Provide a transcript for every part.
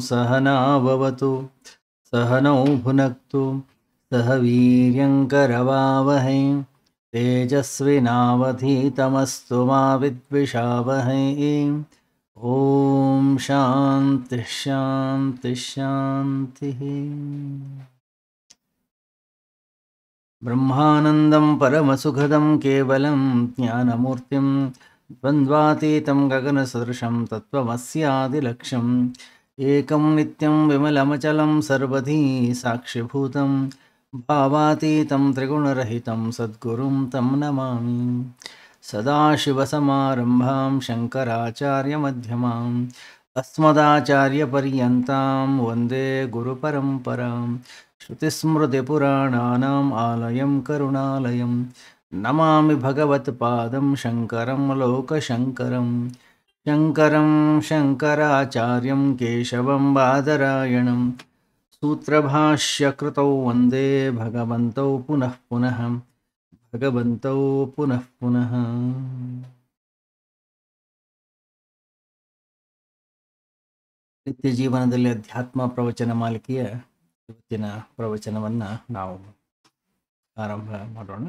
सहनाववतु सहनौ भुनक्तु सह वीर्यङ्करवावहै तेजस्विनावधीतमस्तु मा विद्विषावहै। ॐ शान्ति शान्ति शान्तिः। ब्रह्मानन्दं परमसुखदं केवलं ज्ञानमूर्तिं द्वन्द्वातीतं गगनसदृशं तत्त्वमस्यादिलक्ष्यम् एकं नित्यं विमलमचलं सर्वधी साक्षिभूतं भावातीतं त्रिगुणरहितं सद्गुरुं तं नमामि। सदाशिवसमारम्भां शङ्कराचार्यमध्यमाम् अस्मदाचार्यपर्यन्तां वन्दे गुरुपरम्परां। श्रुतिस्मृतिपुराणानाम् आलयं करुणालयं नमामि भगवत्पादं शङ्करं लोकशङ्करं। शङ्करं शङ्कराचार्यं केशवं बादरायणं सूत्रभाष्यकृतौ वन्दे भगवन्तौ पुनः पुनः भगवन्तौ पुनः पुनः। ನಿತ್ಯ ಜೀವನದಲ್ಲಿ ಅಧ್ಯಾತ್ಮ ಪ್ರವಚನ ಮಾಲಿಕೆಯ ಇವತ್ತಿನ ಪ್ರವಚನವನ್ನು ನಾವು ಆರಂಭ ಮಾಡೋಣ.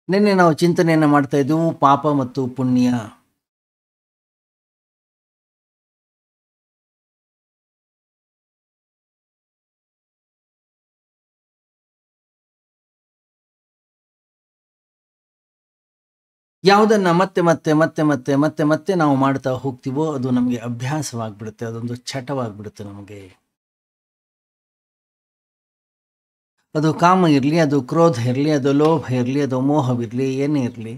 ನಿನ್ನೆ ನಾವು ಚಿಂತನೆಯನ್ನು ಮಾಡ್ತಾ ಇದ್ದೆವು ಪಾಪ ಮತ್ತು ಪುಣ್ಯ. ಯಾವುದನ್ನು ಮತ್ತೆ ಮತ್ತೆ ಮತ್ತೆ ಮತ್ತೆ ಮತ್ತೆ ಮತ್ತೆ ನಾವು ಮಾಡ್ತಾ ಹೋಗ್ತೀವೋ ಅದು ನಮಗೆ ಅಭ್ಯಾಸವಾಗಿಬಿಡುತ್ತೆ, ಅದೊಂದು ಚಟವಾಗಿಬಿಡುತ್ತೆ ನಮಗೆ. ಅದು ಕಾಮ ಇರಲಿ, ಅದು ಕ್ರೋಧ ಇರಲಿ, ಅದು ಲೋಭ ಇರಲಿ, ಅದು ಮೋಹವಿರಲಿ, ಏನೇ ಇರಲಿ,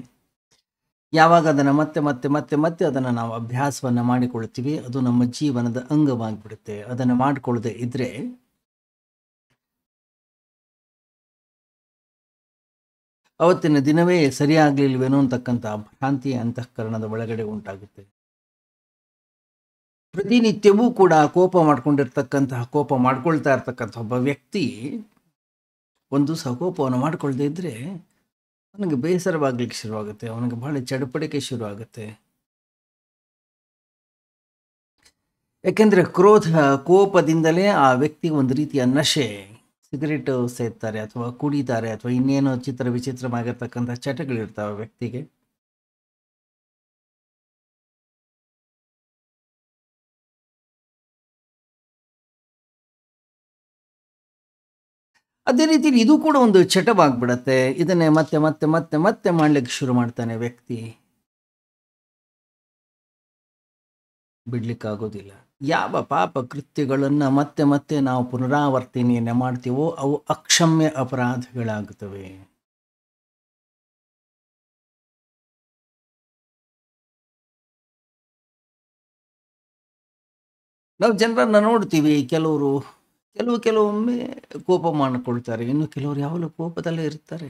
ಯಾವಾಗ ಅದನ್ನು ಮತ್ತೆ ಮತ್ತೆ ಮತ್ತೆ ಮತ್ತೆ ಅದನ್ನು ನಾವು ಅಭ್ಯಾಸವನ್ನು ಮಾಡಿಕೊಳ್ತೀವಿ ಅದು ನಮ್ಮ ಜೀವನದ ಅಂಗವಾಗಿಬಿಡುತ್ತೆ. ಅದನ್ನು ಮಾಡಿಕೊಳ್ಳದೆ ಇದ್ರೆ ಅವತ್ತಿನ ದಿನವೇ ಸರಿಯಾಗಲಿಲ್ವೇನೋ ಅಂತಕ್ಕಂಥ ಭ್ರಾಂತಿ ಅಂತಃಕರಣದ ಒಳಗಡೆ ಉಂಟಾಗುತ್ತೆ. ಪ್ರತಿನಿತ್ಯವೂ ಕೂಡ ಕೋಪ ಮಾಡ್ಕೊಳ್ತಾ ಇರ್ತಕ್ಕಂಥ ಒಬ್ಬ ವ್ಯಕ್ತಿ ಒಂದು ಸಹಕೋಪವನ್ನು ಮಾಡಿಕೊಳ್ಳದೆ ಇದ್ರೆ ಅವನಿಗೆ ಬೇಸರವಾಗ್ಲಿಕ್ಕೆ ಶುರುವಾಗುತ್ತೆ, ಅವನಿಗೆ ಬಹಳ ಚಡಪಡಿಕೆ ಶುರುವಾಗುತ್ತೆ. ಯಾಕೆಂದ್ರೆ ಕೋಪದಿಂದಲೇ ಆ ವ್ಯಕ್ತಿ ಒಂದು ರೀತಿಯ ನಶೆ, ಸಿಗರೇಟ್ ಸೇರ್ತಾರೆ ಅಥವಾ ಕುಡಿತಾರೆ ಅಥವಾ ಇನ್ನೇನೋ ಚಿತ್ರ ವಿಚಿತ್ರವಾಗಿರ್ತಕ್ಕಂಥ ಚಟಗಳಿರ್ತಾವೆ ವ್ಯಕ್ತಿಗೆ. ಅದೇ ರೀತಿಯಲ್ಲಿ ಇದು ಕೂಡ ಒಂದು ಚಟವಾಗ್ಬಿಡತ್ತೆ. ಇದನ್ನೇ ಮತ್ತೆ ಮತ್ತೆ ಮತ್ತೆ ಮತ್ತೆ ಮಾಡ್ಲಿಕ್ಕೆ ಶುರು ಮಾಡ್ತಾನೆ ವ್ಯಕ್ತಿ, ಬಿಡ್ಲಿಕ್ಕಾಗೋದಿಲ್ಲ. ಯಾವ ಪಾಪ ಕೃತ್ಯಗಳನ್ನು ಮತ್ತೆ ಮತ್ತೆ ನಾವು ಪುನರಾವರ್ತನೆಯನ್ನು ಮಾಡ್ತೀವೋ ಅವು ಅಕ್ಷಮ್ಯ ಅಪರಾಧಗಳಾಗುತ್ತವೆ. ನಾವು ಜನರನ್ನು ನೋಡ್ತೀವಿ, ಕೆಲವೊಮ್ಮೆ ಕೋಪ ಮಾಡಿಕೊಳ್ತಾರೆ, ಇನ್ನು ಕೆಲವರು ಯಾವಾಗಲೂ ಕೋಪದಲ್ಲೇ ಇರ್ತಾರೆ.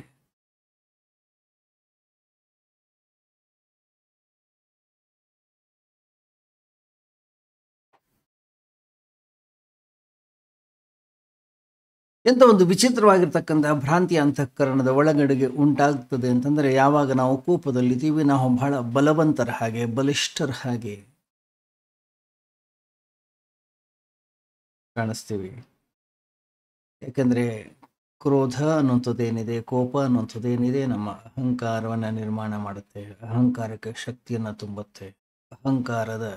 ಎಂಥ ಒಂದು ವಿಚಿತ್ರವಾಗಿರ್ತಕ್ಕಂಥ ಭ್ರಾಂತಿ ಅಂತಃಕರಣದ ಒಳಗಡೆಗೆ ಉಂಟಾಗ್ತದೆ ಅಂತಂದರೆ, ಯಾವಾಗ ನಾವು ಕೋಪದಲ್ಲಿದ್ದೀವಿ ನಾವು ಬಹಳ ಬಲವಂತರ ಹಾಗೆ, ಬಲಿಷ್ಠರ ಹಾಗೆ ಕಾಣಿಸ್ತೀವಿ. ಯಾಕಂದರೆ ಕ್ರೋಧ ಅನ್ನುವಂಥದ್ದೇನಿದೆ, ಕೋಪ ಅನ್ನುವಂಥದ್ದೇನಿದೆ ನಮ್ಮ ಅಹಂಕಾರವನ್ನು ನಿರ್ಮಾಣ ಮಾಡುತ್ತೆ, ಅಹಂಕಾರಕ್ಕೆ ಶಕ್ತಿಯನ್ನು ತುಂಬುತ್ತೆ. ಅಹಂಕಾರದ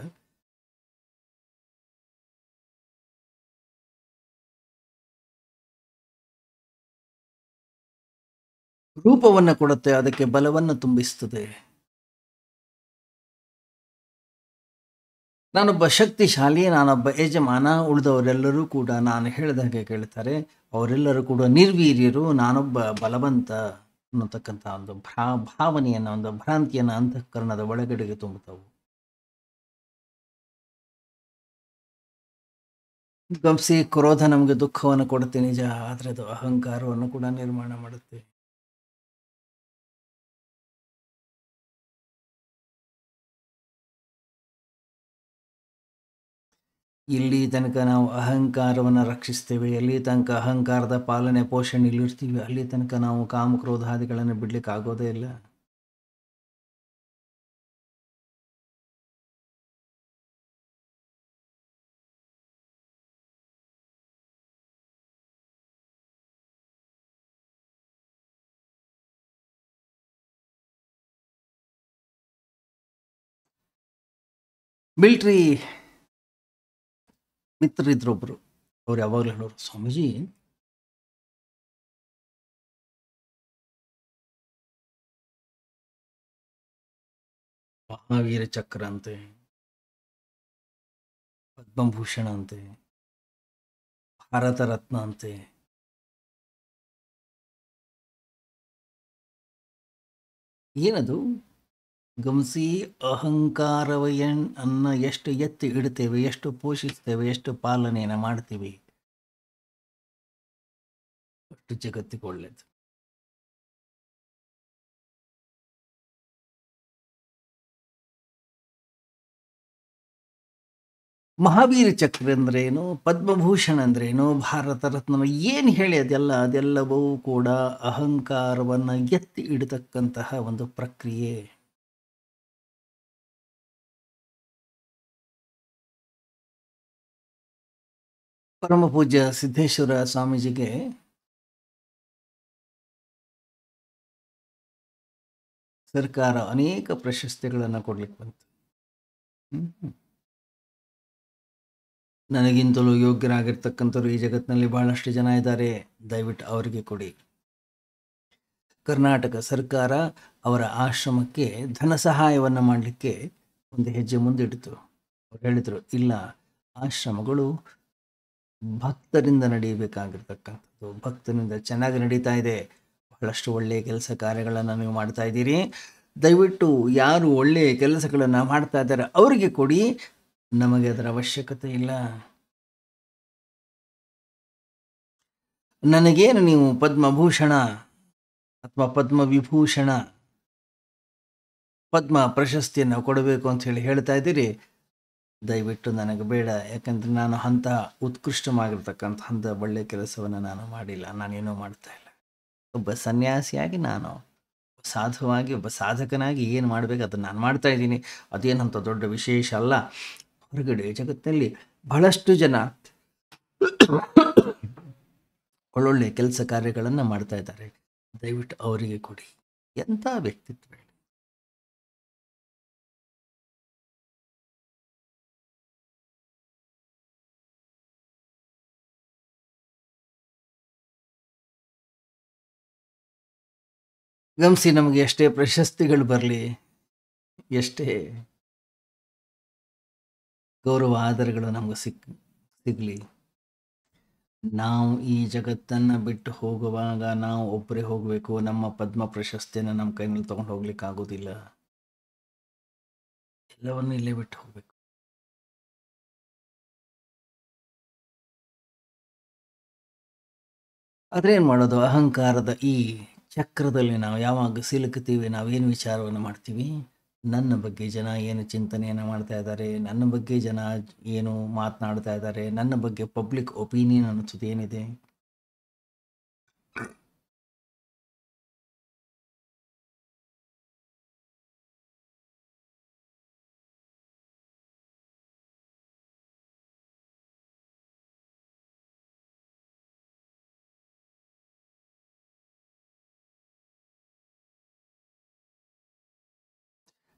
ರೂಪವನ್ನು ಕೊಡುತ್ತೆ, ಅದಕ್ಕೆ ಬಲವನ್ನು ತುಂಬಿಸ್ತದೆ. ನಾನೊಬ್ಬ ಶಕ್ತಿಶಾಲಿ, ನಾನೊಬ್ಬ ಯಜಮಾನ, ಉಳಿದವರೆಲ್ಲರೂ ಕೂಡ ನಾನು ಹೇಳಿದ ಹಾಗೆ ಕೇಳ್ತಾರೆ, ಅವರೆಲ್ಲರೂ ಕೂಡ ನಿರ್ವೀರ್ಯರು, ನಾನೊಬ್ಬ ಬಲವಂತ ಅನ್ನತಕ್ಕಂಥ ಒಂದು ಭಾವನೆಯನ್ನು, ಒಂದು ಭ್ರಾಂತಿಯನ್ನು ಅಂತಃಕರಣದ ಒಳಗಡೆಗೆ ತುಂಬುತ್ತವು. ಗಮನಿಸಿ, ಕ್ರೋಧ ನಮಗೆ ದುಃಖವನ್ನು ಕೊಡುತ್ತೆ ನಿಜ, ಆದರೆ ಅದು ಅಹಂಕಾರವನ್ನು ಕೂಡ ನಿರ್ಮಾಣ ಮಾಡುತ್ತೆ. ಇಲ್ಲಿ ತನಕ ನಾವು ಅಹಂಕಾರವನ್ನು ರಕ್ಷಿಸ್ತೇವೆ, ಎಲ್ಲಿ ತನಕ ಅಹಂಕಾರದ ಪಾಲನೆ ಪೋಷಣೆಯಲ್ಲಿರ್ತೀವಿ ಅಲ್ಲಿ ತನಕ ನಾವು ಕಾಮಕ್ರೋಧಾದಿಗಳನ್ನು ಬಿಡ್ಲಿಕ್ಕೆ ಆಗೋದೇ ಇಲ್ಲ. ಮಿಲ್ಟ್ರಿ ಮಿತ್ರರಿದ್ರೊಬ್ರು. ಅವ್ರು ಯಾವಾಗಲೂ ಹೇಳೋರು, ಸ್ವಾಮೀಜಿ ಮಹಾವೀರ ಚಕ್ರ ಅಂತೆ, ಪದ್ಮಭೂಷಣ ಅಂತೆ, ಭಾರತ ರತ್ನ ಅಂತೆ, ಏನದು ಗಮನಿಸಿ. ಅಹಂಕಾರವನ್ನ ಎಷ್ಟು ಎತ್ತಿ ಇಡ್ತೇವೆ, ಎಷ್ಟು ಪೋಷಿಸ್ತೇವೆ, ಎಷ್ಟು ಪಾಲನೆಯನ್ನು ಮಾಡ್ತೀವಿ, ಅಷ್ಟು ಜಗತ್ತಿಗೆ ಒಳ್ಳೇದು. ಮಹಾವೀರ ಚಕ್ರ ಅಂದ್ರೇನು, ಪದ್ಮಭೂಷಣ ಅಂದ್ರೇನು, ಭಾರತ ರತ್ನ ಏನು ಹೇಳಿ ಅದೆಲ್ಲವೂ ಕೂಡ ಅಹಂಕಾರವನ್ನು ಎತ್ತಿ ಇಡತಕ್ಕಂತಹ ಒಂದು ಪ್ರಕ್ರಿಯೆ. ಪರಮ ಪೂಜ್ಯ ಸಿದ್ದೇಶ್ವರ ಸ್ವಾಮೀಜಿಗೆ ಸರ್ಕಾರ ಅನೇಕ ಪ್ರಶಸ್ತಿಗಳನ್ನು ಕೊಡ್ಲಿಕ್ಕೆ ಬಂತು. ನನಗಿಂತಲೂ ಯೋಗ್ಯರಾಗಿರ್ತಕ್ಕಂಥವ್ರು ಈ ಜಗತ್ತಿನಲ್ಲಿ ಬಹಳಷ್ಟು ಜನ ಇದ್ದಾರೆ, ದಯವಿಟ್ಟು ಅವರಿಗೆ ಕೊಡಿ. ಕರ್ನಾಟಕ ಸರ್ಕಾರ ಅವರ ಆಶ್ರಮಕ್ಕೆ ಧನ ಸಹಾಯವನ್ನು ಮಾಡಲಿಕ್ಕೆ ಒಂದು ಹೆಜ್ಜೆ ಮುಂದಿಡ್ತು. ಅವ್ರು ಹೇಳಿದರು, ಇಲ್ಲ, ಆಶ್ರಮಗಳು ಭಕ್ತರಿಂದ ನಡೆಯಬೇಕಾಗಿರ್ತಕ್ಕಂಥದ್ದು, ಭಕ್ತರಿಂದ ಚೆನ್ನಾಗಿ ನಡೀತಾ ಇದೆ, ಬಹಳಷ್ಟು ಒಳ್ಳೆಯ ಕೆಲಸ ಕಾರ್ಯಗಳನ್ನು ನೀವು ಮಾಡ್ತಾ ಇದ್ದೀರಿ, ದಯವಿಟ್ಟು ಯಾರು ಒಳ್ಳೆಯ ಕೆಲಸಗಳನ್ನು ಮಾಡ್ತಾ ಇದ್ದಾರೆ ಅವರಿಗೆ ಕೊಡಿ, ನಮಗೆ ಅದರ ಅವಶ್ಯಕತೆ ಇಲ್ಲ. ನನಗೇನು ನೀವು ಪದ್ಮಭೂಷಣ ಅಥವಾ ಪದ್ಮವಿಭೂಷಣ, ಪದ್ಮ ಪ್ರಶಸ್ತಿಯನ್ನು ಕೊಡಬೇಕು ಅಂತ ಹೇಳ್ತಾ ಇದ್ದೀರಿ, ದಯವಿಟ್ಟು ನನಗೆ ಬೇಡ. ಯಾಕಂದರೆ ನಾನು ಅಂಥ ಉತ್ಕೃಷ್ಟವಾಗಿರ್ತಕ್ಕಂಥ ಅಂಥ ಒಳ್ಳೆಯ ಕೆಲಸವನ್ನು ನಾನು ಮಾಡಿಲ್ಲ, ನಾನೇನೂ ಮಾಡ್ತಾ ಇಲ್ಲ. ಒಬ್ಬ ಸನ್ಯಾಸಿಯಾಗಿ, ನಾನು ಸಾಧುವಾಗಿ, ಒಬ್ಬ ಸಾಧಕನಾಗಿ ಏನು ಮಾಡಬೇಕು ಅದನ್ನು ನಾನು ಮಾಡ್ತಾ ಇದ್ದೀನಿ. ಅದೇನಂತ ದೊಡ್ಡ ವಿಶೇಷ ಅಲ್ಲ. ಹೊರಗಡೆ ಜಗತ್ತಿನಲ್ಲಿ ಬಹಳಷ್ಟು ಜನ ಒಳ್ಳೊಳ್ಳೆ ಕೆಲಸ ಕಾರ್ಯಗಳನ್ನು ಮಾಡ್ತಾ ಇದ್ದಾರೆ, ದಯವಿಟ್ಟು ಅವರಿಗೆ ಕೊಡಿ. ಎಂಥ ವ್ಯಕ್ತಿತ್ವ! ಗಮನಿಸಿ, ನಮಗೆ ಎಷ್ಟೇ ಪ್ರಶಸ್ತಿಗಳು ಬರಲಿ, ಎಷ್ಟೇ ಗೌರವ ಆದರಗಳು ನಮಗೆ ಸಿಗಲಿ, ನಾವು ಈ ಜಗತ್ತನ್ನು ಬಿಟ್ಟು ಹೋಗುವಾಗ ನಾವು ಒಬ್ಬರೇ ಹೋಗಬೇಕು. ನಮ್ಮ ಪದ್ಮ ಪ್ರಶಸ್ತಿಯನ್ನು ನಮ್ಮ ಕೈನಲ್ಲಿ ತೊಗೊಂಡು ಹೋಗ್ಲಿಕ್ಕೆ ಆಗೋದಿಲ್ಲ. ಎಲ್ಲವನ್ನು ಇಲ್ಲೇ ಬಿಟ್ಟು ಹೋಗ್ಬೇಕು. ಆದರೆ ಏನು ಮಾಡೋದು, ಅಹಂಕಾರದ ಈ ಚಕ್ರದಲ್ಲಿ ನಾವು ಯಾವಾಗ ಸಿಲುಕ್ತೀವಿ, ನಾವೇನು ವಿಚಾರವನ್ನು ಮಾಡ್ತೀವಿ, ನನ್ನ ಬಗ್ಗೆ ಜನ ಏನು ಚಿಂತನೆಯನ್ನು ಮಾಡ್ತಾ ಇದ್ದಾರೆ, ನನ್ನ ಬಗ್ಗೆ ಜನ ಏನು ಮಾತನಾಡ್ತಾ ಇದ್ದಾರೆ, ನನ್ನ ಬಗ್ಗೆ ಪಬ್ಲಿಕ್ ಒಪಿನಿಯನ್ ಅನ್ನಿಸೋದು ಏನಿದೆ,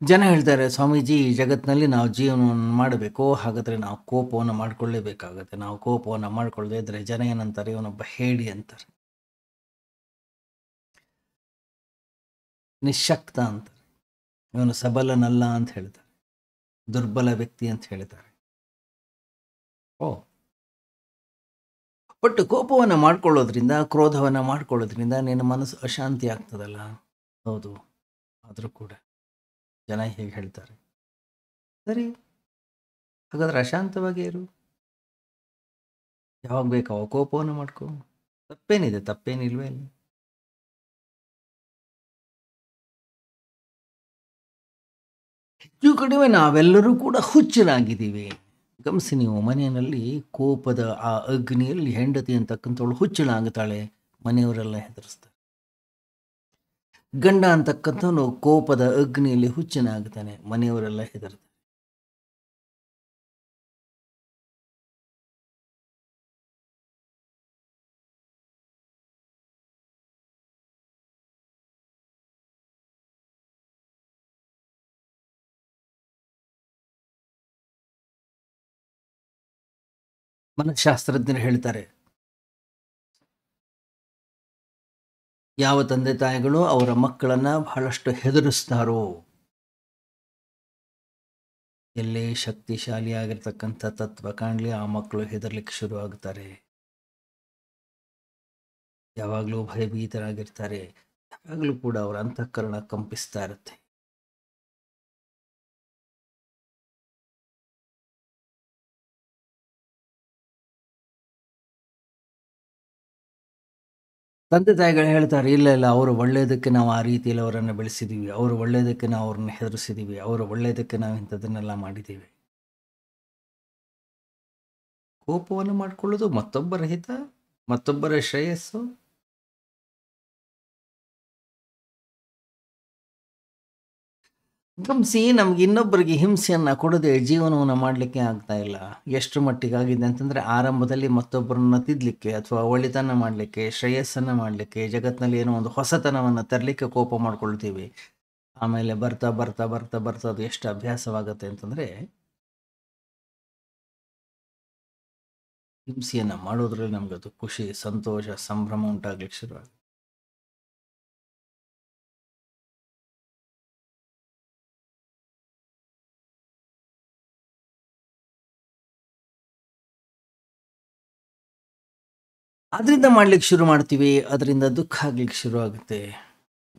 ಜನ ಹೇಳ್ತಾರೆ, ಸ್ವಾಮೀಜಿ, ಈ ಜಗತ್ತಿನಲ್ಲಿ ನಾವು ಜೀವನವನ್ನು ಮಾಡಬೇಕು, ಹಾಗಾದರೆ ನಾವು ಕೋಪವನ್ನು ಮಾಡಿಕೊಳ್ಳೇಬೇಕಾಗತ್ತೆ. ನಾವು ಕೋಪವನ್ನು ಮಾಡಿಕೊಳ್ಳದೆ ಇದ್ದರೆ ಜನ ಏನಂತಾರೆ, ಇವನೊಬ್ಬ ಹೇಡಿ ಅಂತಾರೆ, ನಿಶಕ್ತ ಅಂತಾರೆ, ಇವನು ಸಬಲನಲ್ಲ ಅಂತ ಹೇಳ್ತಾರೆ, ದುರ್ಬಲ ವ್ಯಕ್ತಿ ಅಂತ ಹೇಳ್ತಾರೆ. ಬಟ್ ಕೋಪವನ್ನು ಮಾಡ್ಕೊಳ್ಳೋದ್ರಿಂದ, ಕ್ರೋಧವನ್ನು ಮಾಡ್ಕೊಳ್ಳೋದ್ರಿಂದ ನಿನ್ನ ಮನಸ್ಸು ಅಶಾಂತಿ ಆಗ್ತದಲ್ಲ. ಹೌದು, ಆದರೂ ಕೂಡ ಜನ ಹೇಗೆ ಹೇಳ್ತಾರೆ, ಸರಿ ಹಾಗಾದ್ರೆ ಅಶಾಂತವಾಗಿ ಇರು, ಯಾವಾಗ ಬೇಕು ಅವಾಗ ಕೋಪವನ್ನು ಮಾಡ್ಕೊ, ತಪ್ಪೇನಿದೆ, ತಪ್ಪೇನಿಲ್ವೇ ಇಲ್ಲ. ಹೆಚ್ಚು ಕಡಿಮೆ ನಾವೆಲ್ಲರೂ ಕೂಡ ಹುಚ್ಚರಾಗಿದ್ದೀವಿ. ಗಮನಿಸಿ, ನೀವು ಮನೆಯಲ್ಲಿ ಕೋಪದ ಆ ಅಗ್ನಿಯಲ್ಲಿ ಹೆಂಡತಿ ಅಂತಕ್ಕಂಥವಳು ಹುಚ್ಚಳಾಗುತ್ತಾಳೆ, ಮನೆಯವರೆಲ್ಲ ಹೆದರಿಸ್ತಾರೆ. ಗಂಡ ಅಂತಕ್ಕಂಥವನು ಕೋಪದ ಅಗ್ನಿಯಲ್ಲಿ ಹುಚ್ಚನಾಗುತ್ತಾನೆ, ಮನೆಯವರೆಲ್ಲ ಹೆದರ್ತಾರೆ. ಮನಃಶಾಸ್ತ್ರಜ್ಞರು ಹೇಳ್ತಾರೆ, ಯಾವ ತಂದೆ ತಾಯಿಗಳು ಅವರ ಮಕ್ಕಳನ್ನ ಬಹಳಷ್ಟು ಹೆದರಿಸ್ತಾರೋ, ಎಲ್ಲೇ ಶಕ್ತಿಶಾಲಿಯಾಗಿರ್ತಕ್ಕಂಥ ತತ್ವ ಕಾಣಲಿ ಆ ಮಕ್ಕಳು ಹೆದರ್ಲಿಕ್ಕೆ ಶುರು ಆಗ್ತಾರೆ. ಯಾವಾಗಲೂ ಭಯಭೀತರಾಗಿರ್ತಾರೆ. ಯಾವಾಗಲೂ ಕೂಡ ಅವರ ಅಂತಃಕರಣ ಕಂಪಿಸ್ತಾ ಇರುತ್ತೆ. ತಂದೆ ತಾಯಿಗಳು ಹೇಳ್ತಾರೆ, ಇಲ್ಲ ಇಲ್ಲ, ಅವರು ಒಳ್ಳೆಯದಕ್ಕೆ ನಾವು ಆ ರೀತಿಯಲ್ಲಿ ಅವರನ್ನು ಬೆಳೆಸಿದ್ದೀವಿ, ಅವರು ಒಳ್ಳೆಯದಕ್ಕೆ ನಾವು ಅವ್ರನ್ನ ಹೆದರಿಸಿದ್ದೀವಿ, ಅವರು ಒಳ್ಳೆಯದಕ್ಕೆ ನಾವು ಇಂಥದ್ದನ್ನೆಲ್ಲ ಮಾಡಿದ್ದೀವಿ. ಕೋಪವನ್ನು ಮಾಡಿಕೊಳ್ಳೋದು ಮತ್ತೊಬ್ಬರ ಹಿತ, ಮತ್ತೊಬ್ಬರ ಶ್ರೇಯಸ್ಸು. ಗಮನಿಸಿ, ನಮ್ಗೆ ಇನ್ನೊಬ್ಬರಿಗೆ ಹಿಂಸೆಯನ್ನು ಕೊಡದೆ ಜೀವನವನ್ನು ಮಾಡಲಿಕ್ಕೆ ಆಗ್ತಾ ಇಲ್ಲ. ಎಷ್ಟು ಮಟ್ಟಿಗೆ ಆಗಿದೆ ಅಂತಂದರೆ, ಆರಂಭದಲ್ಲಿ ಮತ್ತೊಬ್ಬರನ್ನ ತಿದ್ದಲಿಕ್ಕೆ ಅಥವಾ ಒಳಿತನ್ನು ಮಾಡಲಿಕ್ಕೆ, ಶ್ರೇಯಸ್ಸನ್ನು ಮಾಡಲಿಕ್ಕೆ, ಜಗತ್ತಿನಲ್ಲಿ ಏನೋ ಒಂದು ಹೊಸತನವನ್ನು ತರಲಿಕ್ಕೆ ಕೋಪ ಮಾಡ್ಕೊಳ್ತೀವಿ. ಆಮೇಲೆ ಬರ್ತಾ ಬರ್ತಾ ಬರ್ತಾ ಬರ್ತಾ ಅದು ಎಷ್ಟು ಅಭ್ಯಾಸವಾಗುತ್ತೆ ಅಂತಂದರೆ, ಹಿಂಸೆಯನ್ನು ಮಾಡೋದ್ರಲ್ಲಿ ನಮ್ಗೆ ಅದು ಖುಷಿ, ಸಂತೋಷ, ಸಂಭ್ರಮ ಉಂಟಾಗ್ಲಿಕ್ಕೆ ಶುರುವಾಗುತ್ತೆ. ಅದರಿಂದ ಮಾಡ್ಲಿಕ್ಕೆ ಶುರು ಮಾಡ್ತೀವಿ, ಅದರಿಂದ ದುಃಖ ಆಗ್ಲಿಕ್ಕೆ ಶುರು ಆಗುತ್ತೆ.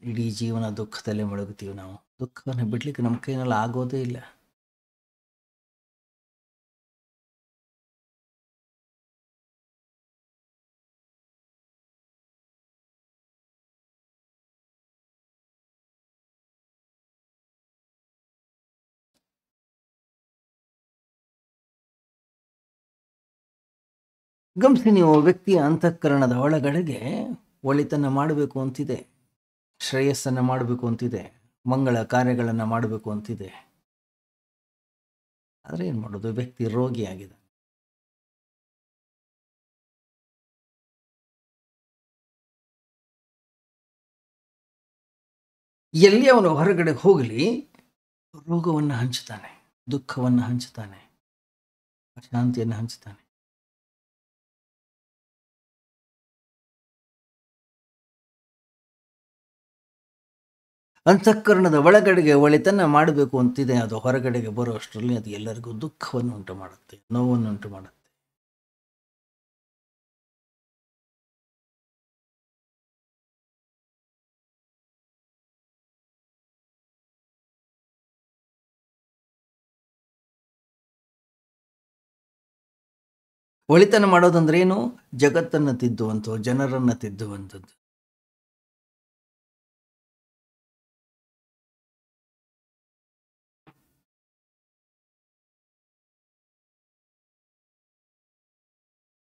ಇಡೀ ಜೀವನ ದುಃಖದಲ್ಲೇ ಮುಳುಗ್ತೀವಿ ನಾವು. ದುಃಖವನ್ನು ಬಿಡ್ಲಿಕ್ಕೆ ನಮ್ಮ ಕೈನಲ್ಲಿ ಆಗೋದೇ ಇಲ್ಲ. ಗಮನಿಸಿ, ನೀವು ವ್ಯಕ್ತಿಯ ಅಂತಃಕರಣದ ಒಳಗಡೆಗೆ ಒಳಿತನ್ನು ಮಾಡಬೇಕು ಅಂತಿದೆ, ಶ್ರೇಯಸ್ಸನ್ನು ಮಾಡಬೇಕು ಅಂತಿದೆ, ಮಂಗಳ ಕಾರ್ಯಗಳನ್ನು ಮಾಡಬೇಕು ಅಂತಿದೆ. ಆದರೆ ಏನು ಮಾಡೋದು, ವ್ಯಕ್ತಿ ರೋಗಿಯಾಗಿದೆ. ಎಲ್ಲಿ ಅವನು ಹೊರಗಡೆ ಹೋಗಲಿ ರೋಗವನ್ನು ಹಂಚುತ್ತಾನೆ, ದುಃಖವನ್ನು ಹಂಚುತ್ತಾನೆ, ಅಶಾಂತಿಯನ್ನು ಹಂಚುತ್ತಾನೆ. ಅಂತಃಕರಣದ ಒಳಗಡೆಗೆ ಒಳಿತನ್ನು ಮಾಡಬೇಕು ಅಂತಿದೆ, ಅದು ಹೊರಗಡೆಗೆ ಬರುವಷ್ಟರಲ್ಲಿ ಅದು ಎಲ್ಲರಿಗೂ ದುಃಖವನ್ನು ಉಂಟು ಮಾಡುತ್ತೆ, ನೋವನ್ನು ಉಂಟು ಮಾಡುತ್ತೆ. ಒಳಿತನ ಮಾಡೋದಂದ್ರೆ ಏನು? ಜಗತ್ತನ್ನು ತಿದ್ದುವಂಥದ್ದು, ಜನರನ್ನು ತಿದ್ದುವಂಥದ್ದು.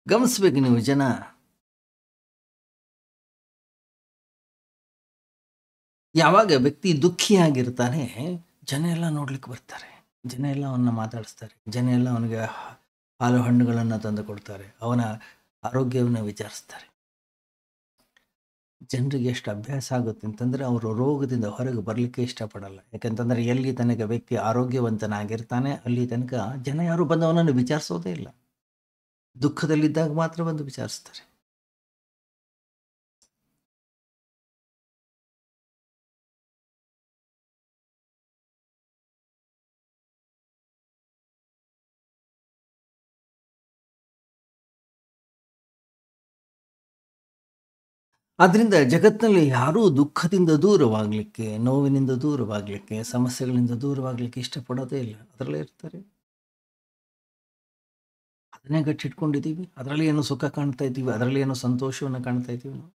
ಗಮನಿಸ್ಬೇಕು ನೀವು, ಜನ ಯಾವಾಗ ವ್ಯಕ್ತಿ ದುಃಖಿಯಾಗಿರ್ತಾನೆ, ಜನ ಎಲ್ಲ ನೋಡ್ಲಿಕ್ಕೆ ಬರ್ತಾರೆ, ಜನ ಎಲ್ಲ ಅವನ್ನ ಮಾತಾಡಿಸ್ತಾರೆ, ಜನ ಎಲ್ಲ ಅವನಿಗೆ ಹಾಲು ಹಣ್ಣುಗಳನ್ನು ತಂದು ಕೊಡ್ತಾರೆ, ಅವನ ಆರೋಗ್ಯವನ್ನು ವಿಚಾರಿಸ್ತಾರೆ. ಜನರಿಗೆ ಎಷ್ಟು ಅಭ್ಯಾಸ ಆಗುತ್ತೆ ಅಂತಂದರೆ, ಅವರು ರೋಗದಿಂದ ಹೊರಗೆ ಬರಲಿಕ್ಕೆ ಇಷ್ಟಪಡಲ್ಲ. ಯಾಕೆಂತಂದರೆ ಎಲ್ಲಿ ತನಕ ವ್ಯಕ್ತಿ ಆರೋಗ್ಯವಂತನಾಗಿರ್ತಾನೆ ಅಲ್ಲಿ ತನಕ ಜನ ಯಾರು ಬಂದು ಅವನನ್ನು ವಿಚಾರಿಸೋದೇ ಇಲ್ಲ. ದುಃಖದಲ್ಲಿದ್ದಾಗ ಮಾತ್ರ ಬಂದು ವಿಚಾರಿಸ್ತಾರೆ. ಆದ್ದರಿಂದ ಜಗತ್ತಿನಲ್ಲಿ ಯಾರೂ ದುಃಖದಿಂದ ದೂರವಾಗಲಿಕ್ಕೆ, ನೋವಿನಿಂದ ದೂರವಾಗಲಿಕ್ಕೆ, ಸಮಸ್ಯೆಗಳಿಂದ ದೂರವಾಗಲಿಕ್ಕೆ ಇಷ್ಟಪಡೋದೇ ಇಲ್ಲ. ಅದರಲ್ಲೇ ಇರ್ತಾರೆ, ಅದನ್ನೇ ಗಟ್ಟಿಟ್ಕೊಂಡಿದ್ದೀವಿ, ಅದರಲ್ಲಿ ಏನೋ ಸುಖ ಕಾಣ್ತಾ ಇದ್ದೀವಿ, ಅದರಲ್ಲಿ ಏನೋ ಸಂತೋಷವನ್ನು ಕಾಣ್ತಾ ಇದ್ದೀವಿ ನಾವು.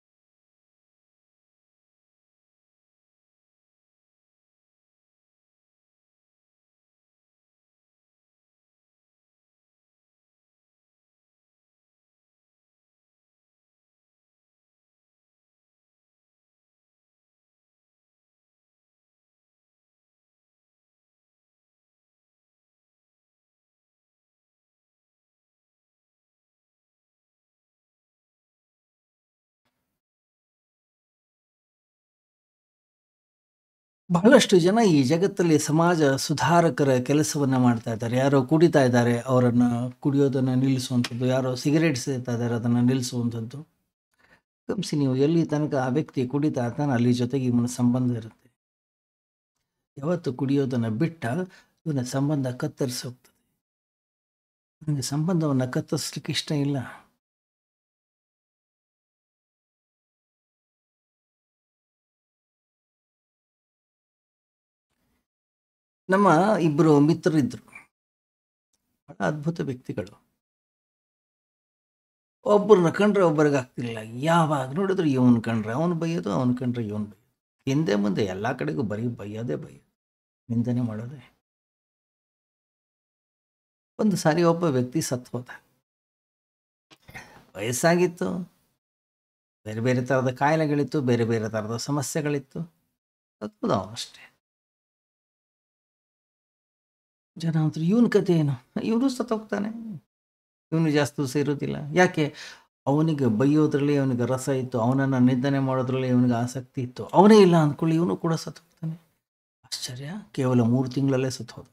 ಬಹಳಷ್ಟು ಜನ ಈ ಜಗತ್ತಲ್ಲಿ ಸಮಾಜ ಸುಧಾರಕರ ಕೆಲಸವನ್ನು ಮಾಡ್ತಾ ಇದ್ದಾರೆ. ಯಾರೋ ಕುಡಿತಾ ಇದ್ದಾರೆ, ಅವರನ್ನು ಕುಡಿಯೋದನ್ನು ನಿಲ್ಲಿಸುವಂಥದ್ದು. ಯಾರೋ ಸಿಗರೇಟ್ ಸೇದ್ತಾ ಇದ್ದಾರೆ, ಅದನ್ನು ನಿಲ್ಲಿಸುವಂಥದ್ದು. ಗಮನಿಸಿ ನೀವು, ಎಲ್ಲಿ ತನಕ ಆ ವ್ಯಕ್ತಿ ಕುಡಿತಾ ಇರ್ತಾನೆ ಅಲ್ಲಿ ಜೊತೆಗೆ ಇವನ ಸಂಬಂಧ ಇರುತ್ತೆ. ಯಾವತ್ತು ಕುಡಿಯೋದನ್ನು ಬಿಟ್ಟ ಇವನ ಸಂಬಂಧ ಕತ್ತರಿಸಿ ಹೋಗ್ತದೆ. ನನಗೆ ಸಂಬಂಧವನ್ನು ಕತ್ತರಿಸ್ಲಿಕ್ಕೆ ಇಷ್ಟ ಇಲ್ಲ. ನಮ್ಮ ಇಬ್ಬರು ಮಿತ್ರರಿದ್ರು, ಬಹಳ ಅದ್ಭುತ ವ್ಯಕ್ತಿಗಳು. ಒಬ್ಬರನ್ನ ಕಂಡ್ರೆ ಒಬ್ಬರಿಗೆ ಆಗ್ತಿರ್ಲಿಲ್ಲ. ಯಾವಾಗ ನೋಡಿದ್ರು ಇವನು ಕಂಡ್ರೆ ಅವನು ಬೈಯೋದು, ಅವನು ಕಂಡ್ರೆ ಇವನು ಬೈಯೋದು. ಹಿಂದೆ ಮುಂದೆ ಎಲ್ಲ ಕಡೆಗೂ ಬರೀ ಬೈಯೋದೇ ಬೈಯೋದು, ನಿಂದನೆ ಮಾಡೋದೇ. ಒಂದು ಸಾರಿ ಒಬ್ಬ ವ್ಯಕ್ತಿ ಸತ್ತು ಹೋದ. ವಯಸ್ಸಾಗಿತ್ತು, ಬೇರೆ ಬೇರೆ ಥರದ ಕಾಯಿಲೆಗಳಿತ್ತು, ಬೇರೆ ಬೇರೆ ಥರದ ಸಮಸ್ಯೆಗಳಿತ್ತು. ಸತ್ತೋದ ಅವನಷ್ಟೇ. ಜನ ಅಂತಾರೆ, ಇವನ ಕತೆ ಏನು, ಇವನು ಸತ್ತೋಗ್ತಾನೆ, ಇವನು ಜಾಸ್ತಿ ದಿವಸ ಇರೋದಿಲ್ಲ. ಯಾಕೆ? ಅವನಿಗೆ ಬೈಯೋದ್ರಲ್ಲಿ ಅವನಿಗೆ ರಸ ಇತ್ತು, ಅವನನ್ನು ನಿಂದನೆ ಮಾಡೋದ್ರಲ್ಲಿ ಇವನಿಗೆ ಆಸಕ್ತಿ ಇತ್ತು. ಅವನೇ ಇಲ್ಲ ಅಂದ್ಕೊಳ್ಳಿ, ಇವನು ಕೂಡ ಸತ್ತು ಹೋಗ್ತಾನೆ. ಆಶ್ಚರ್ಯ, ಕೇವಲ 3 ತಿಂಗಳಲ್ಲೇ ಸತ್ತು ಹೋದ.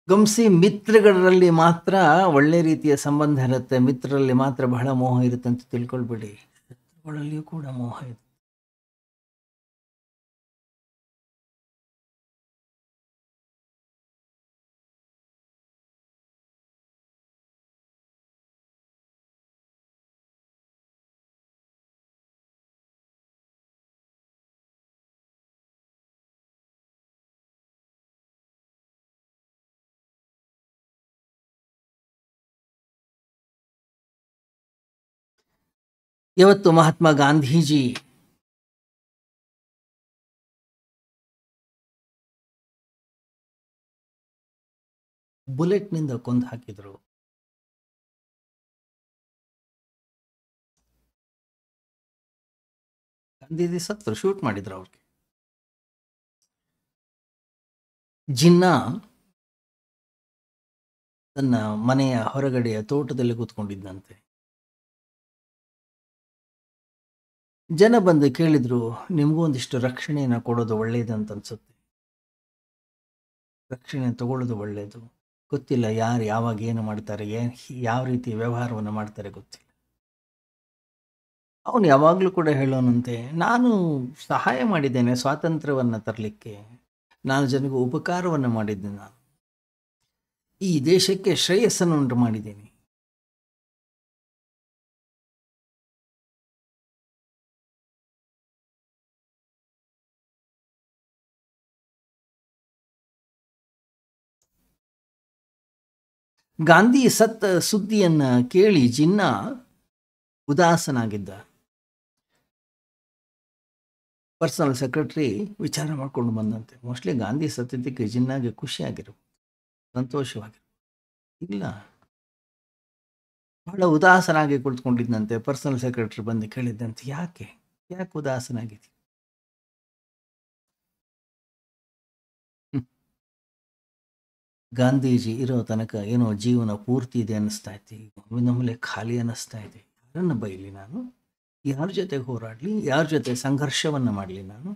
ಗಮನಿಸಿ, ಮಿತ್ರಗಳಲ್ಲಿ ಮಾತ್ರ ಒಳ್ಳೆ ರೀತಿಯ ಸಂಬಂಧ ಇರುತ್ತೆ, ಮಿತ್ರರಲ್ಲಿ ಮಾತ್ರ ಬಹಳ ಮೋಹ ಇರುತ್ತೆ ಅಂತ ತಿಳ್ಕೊಳ್ಬೇಡಿ. ಶತ್ರುಗಳಲ್ಲಿಯೂ ಕೂಡ ಮೋಹ ಇದೆ. ಇವತ್ತು ಮಹಾತ್ಮ ಗಾಂಧೀಜಿ ಬುಲೆಟ್ನಿಂದ ಕೊಂದು ಹಾಕಿದ್ರು. ಗಾಂಧೀಜಿ ಸತ್ರು, ಶೂಟ್ ಮಾಡಿದ್ರು ಅವ್ರಿಗೆ. ಜಿನ್ನಾ ತನ್ನ ಮನೆಯ ಹೊರಗಡೆಯ ತೋಟದಲ್ಲಿ ಕೂತ್ಕೊಂಡಿದ್ದಂತೆ. ಜನ ಬಂದು ಕೇಳಿದ್ರು, ನಿಮಗೂ ಒಂದಿಷ್ಟು ರಕ್ಷಣೆಯನ್ನು ಕೊಡೋದು ಒಳ್ಳೇದಂತ ಅನ್ಸುತ್ತೆ, ರಕ್ಷಣೆ ತಗೊಳ್ಳೋದು ಒಳ್ಳೆಯದು. ಗೊತ್ತಿಲ್ಲ ಯಾರು ಯಾವಾಗ ಏನು ಮಾಡ್ತಾರೆ, ಯಾವ ರೀತಿ ವ್ಯವಹಾರವನ್ನು ಮಾಡ್ತಾರೆ ಗೊತ್ತಿಲ್ಲ. ಅವನು ಯಾವಾಗಲೂ ಕೂಡ ಹೇಳೋನಂತೆ, ನಾನು ಸಹಾಯ ಮಾಡಿದ್ದೇನೆ ಸ್ವಾತಂತ್ರ್ಯವನ್ನು ತರಲಿಕ್ಕೆ, ನಾನು ಜನರಿಗೆ ಉಪಕಾರವನ್ನು ಮಾಡಿದ್ದೇನೆ, ನಾನು ಈ ದೇಶಕ್ಕೆ ಶ್ರೇಯಸ್ಸನ್ನು ಉಂಟು ಮಾಡಿದ್ದೀನಿ. ಗಾಂಧಿ ಸತ್ತ ಸುದ್ದಿಯನ್ನು ಕೇಳಿ ಜಿನ್ನಾ ಉದಾಸನಾಗಿದ್ದ. ಪರ್ಸನಲ್ ಸೆಕ್ರೆಟರಿ ವಿಚಾರ ಮಾಡಿಕೊಂಡು ಬಂದಂತೆ, ಮೋಸ್ಟ್ಲಿ ಗಾಂಧಿ ಸತ್ತಿದ್ದಕ್ಕೆ ಜಿನ್ನಾಗೆ ಖುಷಿಯಾಗಿರ್ಬೋದು, ಸಂತೋಷವಾಗಿರ್ಬೋದು. ಇಲ್ಲ, ಬಹಳ ಉದಾಸನಾಗಿ ಕುಳಿತುಕೊಂಡಿದ್ದಂತೆ. ಪರ್ಸನಲ್ ಸೆಕ್ರೆಟರಿ ಬಂದು ಕೇಳಿದ್ದಂತೆ, ಯಾಕೆ ಉದಾಸನಾಗಿದ್ದೀವಿ? ಗಾಂಧೀಜಿ ಇರೋ ತನಕ ಏನೋ ಜೀವನ ಪೂರ್ತಿ ಇದೆ ಅನ್ನಿಸ್ತಾ ಇತ್ತು, ನಮ್ಮಲ್ಲೇ ಖಾಲಿ ಅನ್ನಿಸ್ತಾ ಇದೆ. ಯಾರನ್ನು ಬೈಲಿ ನಾನು, ಯಾರ ಜೊತೆಗೆ ಹೋರಾಡಲಿ, ಯಾರ ಜೊತೆ ಸಂಘರ್ಷವನ್ನು ಮಾಡಲಿ ನಾನು?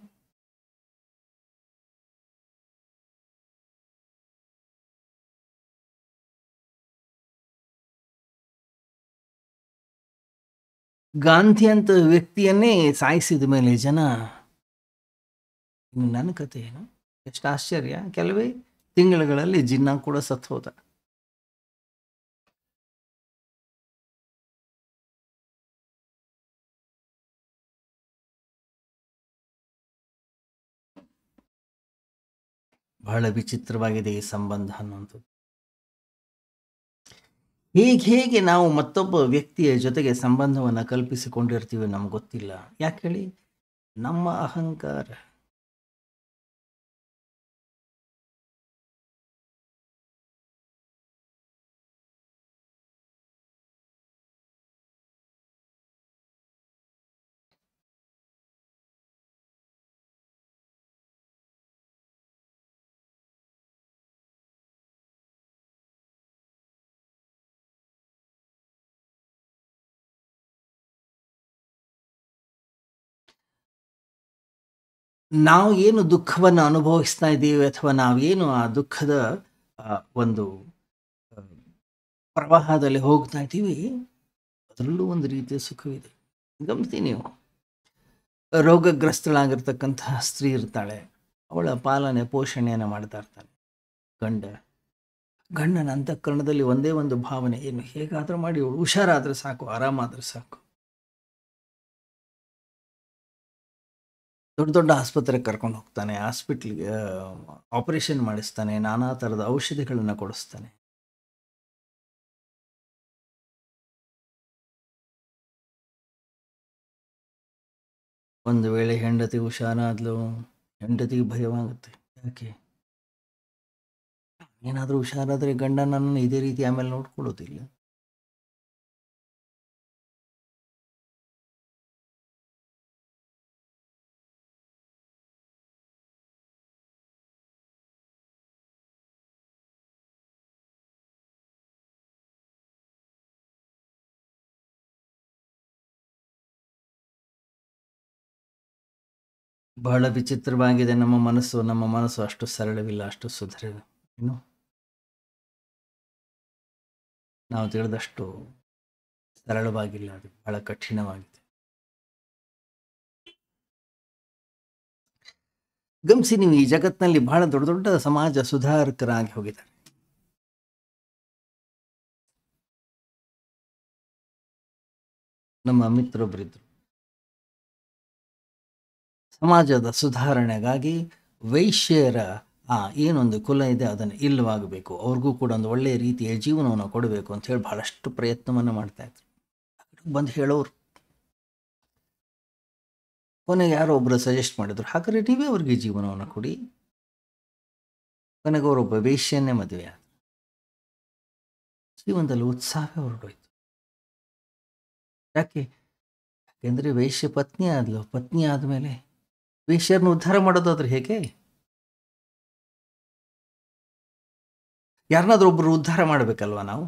ಗಾಂಧಿ ಅಂತ ವ್ಯಕ್ತಿಯನ್ನೇ ಸಾಯಿಸಿದ ಮೇಲೆ ಜನ, ಇನ್ನು ನನ್ನ ಕತೆ ಏನು? ಎಷ್ಟು ಆಶ್ಚರ್ಯ, ಕೆಲವೇ ತಿಂಗಳುಗಳಲ್ಲಿ ಜಿನ್ನಾ ಕೂಡ ಸತ್ತು ಹೋದ. ಬಹಳ ವಿಚಿತ್ರವಾಗಿದೆ ಈ ಸಂಬಂಧ ಅನ್ನುವಂಥದ್ದು. ಹೇಗೆ ನಾವು ಮತ್ತೊಬ್ಬ ವ್ಯಕ್ತಿಯ ಜೊತೆಗೆ ಸಂಬಂಧವನ್ನು ಕಲ್ಪಿಸಿಕೊಂಡಿರ್ತೀವಿ ನಮ್ಗೆ ಗೊತ್ತಿಲ್ಲ. ಯಾಕೆ ಹೇಳಿ? ನಮ್ಮ ಅಹಂಕಾರ. ನಾವು ಏನು ದುಃಖವನ್ನು ಅನುಭವಿಸ್ತಾ ಇದ್ದೀವಿ ಅಥವಾ ನಾವೇನು ಆ ದುಃಖದ ಒಂದು ಆ, ಪ್ರವಾಹದಲ್ಲಿ ಹೋಗ್ತಾ ಇದ್ದೀವಿ, ಅದರಲ್ಲೂ ಒಂದು ರೀತಿಯ ಸುಖವಿದೆ. ಗಮನಿಸಿ ನೀವು, ರೋಗಗ್ರಸ್ತಳಾಗಿರ್ತಕ್ಕಂತಹ ಸ್ತ್ರೀ ಇರ್ತಾಳೆ, ಅವಳ ಪಾಲನೆ ಪೋಷಣೆಯನ್ನು ಮಾಡ್ತಾ ಇರ್ತಾನೆ ಗಂಡನ ಅಂತಃಕರಣದಲ್ಲಿ ಒಂದೇ ಒಂದು ಭಾವನೆ, ಏನು ಹೇಗಾದರೂ ಮಾಡಿ ಅವಳು ಹುಷಾರಾದ್ರೆ ಸಾಕು, ಆರಾಮಾದ್ರೆ ಸಾಕು. ದೊಡ್ಡ ದೊಡ್ಡ ಆಸ್ಪತ್ರೆಗೆ ಕರ್ಕೊಂಡು ಹೋಗ್ತಾನೆ, ಹಾಸ್ಪಿಟ್ಲಿಗೆ ಆಪರೇಷನ್ ಮಾಡಿಸ್ತಾನೆ, ನಾನಾ ಥರದ ಔಷಧಿಗಳನ್ನು ಕೊಡಿಸ್ತಾನೆ. ಒಂದು ವೇಳೆ ಹೆಂಡತಿ ಹುಷಾರಾದ್ಲು, ಹೆಂಡತಿಗೆ ಭಯವಾಗುತ್ತೆ. ಯಾಕೆ? ಏನಾದರೂ ಹುಷಾರಾದರೆ ಗಂಡ ನನ್ನನ್ನು ಇದೇ ರೀತಿ ಆಮೇಲೆ ನೋಡ್ಕೊಳ್ಳೋದಿಲ್ಲ. ಬಹಳ ವಿಚಿತ್ರವಾಗಿದೆ ನಮ್ಮ ಮನಸ್ಸು ಅಷ್ಟು ಸರಳವಿಲ್ಲ, ಅಷ್ಟು ಸುಧಾರಿಲ್ಲ. ಏನು ನಾವು ತಿಳಿದಷ್ಟು ಸರಳವಾಗಿಲ್ಲ, ಅದು ಬಹಳ ಕಠಿಣವಾಗಿದೆ. ಗಮನಿಸಿ ನೀವು, ಈ ಜಗತ್ತಿನಲ್ಲಿ ಬಹಳ ದೊಡ್ಡ ದೊಡ್ಡ ಸಮಾಜ ಸುಧಾರಕರಾಗಿ ಹೋಗಿದ್ದಾರೆ. ನಮ್ಮ ಮಿತ್ರೊಬ್ಬರಿದ್ರು, ಸಮಾಜದ ಸುಧಾರಣೆಗಾಗಿ ವೈಶ್ಯರ ಏನೊಂದು ಕುಲ ಇದೆ ಅದನ್ನು ಇಲ್ಲವಾಗಬೇಕು, ಅವ್ರಿಗೂ ಕೂಡ ಒಂದು ಒಳ್ಳೆಯ ರೀತಿಯ ಜೀವನವನ್ನು ಕೊಡಬೇಕು ಅಂತ ಹೇಳಿ ಬಹಳಷ್ಟು ಪ್ರಯತ್ನವನ್ನು ಮಾಡ್ತಾ ಇದ್ರು. ಬಂದು ಹೇಳೋರು, ಕೊನೆಗೆ ಯಾರೋ ಒಬ್ಬರು ಸಜೆಸ್ಟ್ ಮಾಡಿದ್ರು, ಹಾಗಾದ್ರೆ ನೀವೇ ಅವ್ರಿಗೆ ಜೀವನವನ್ನು ಕೊಡಿ. ಕೊನೆಗೆ ಅವರೊಬ್ಬ ವೇಶ್ಯನ್ನೇ ಮದುವೆ ಆದ. ಜೀವನದಲ್ಲಿ ಉತ್ಸಾಹವೇ ಹೊರಟೋಯ್ತು. ಯಾಕೆಂದರೆ ವೇಶ್ಯ ಪತ್ನಿ ಆದ್ಲು. ಪತ್ನಿ ಆದಮೇಲೆ ವೇಶ್ಯರನ್ನು ಉದ್ಧಾರ ಮಾಡೋದಾದ್ರೆ ಹೇಗೆ? ಯಾರನ್ನಾದ್ರೂ ಒಬ್ಬರು ಉದ್ಧಾರ ಮಾಡಬೇಕಲ್ವ ನಾವು?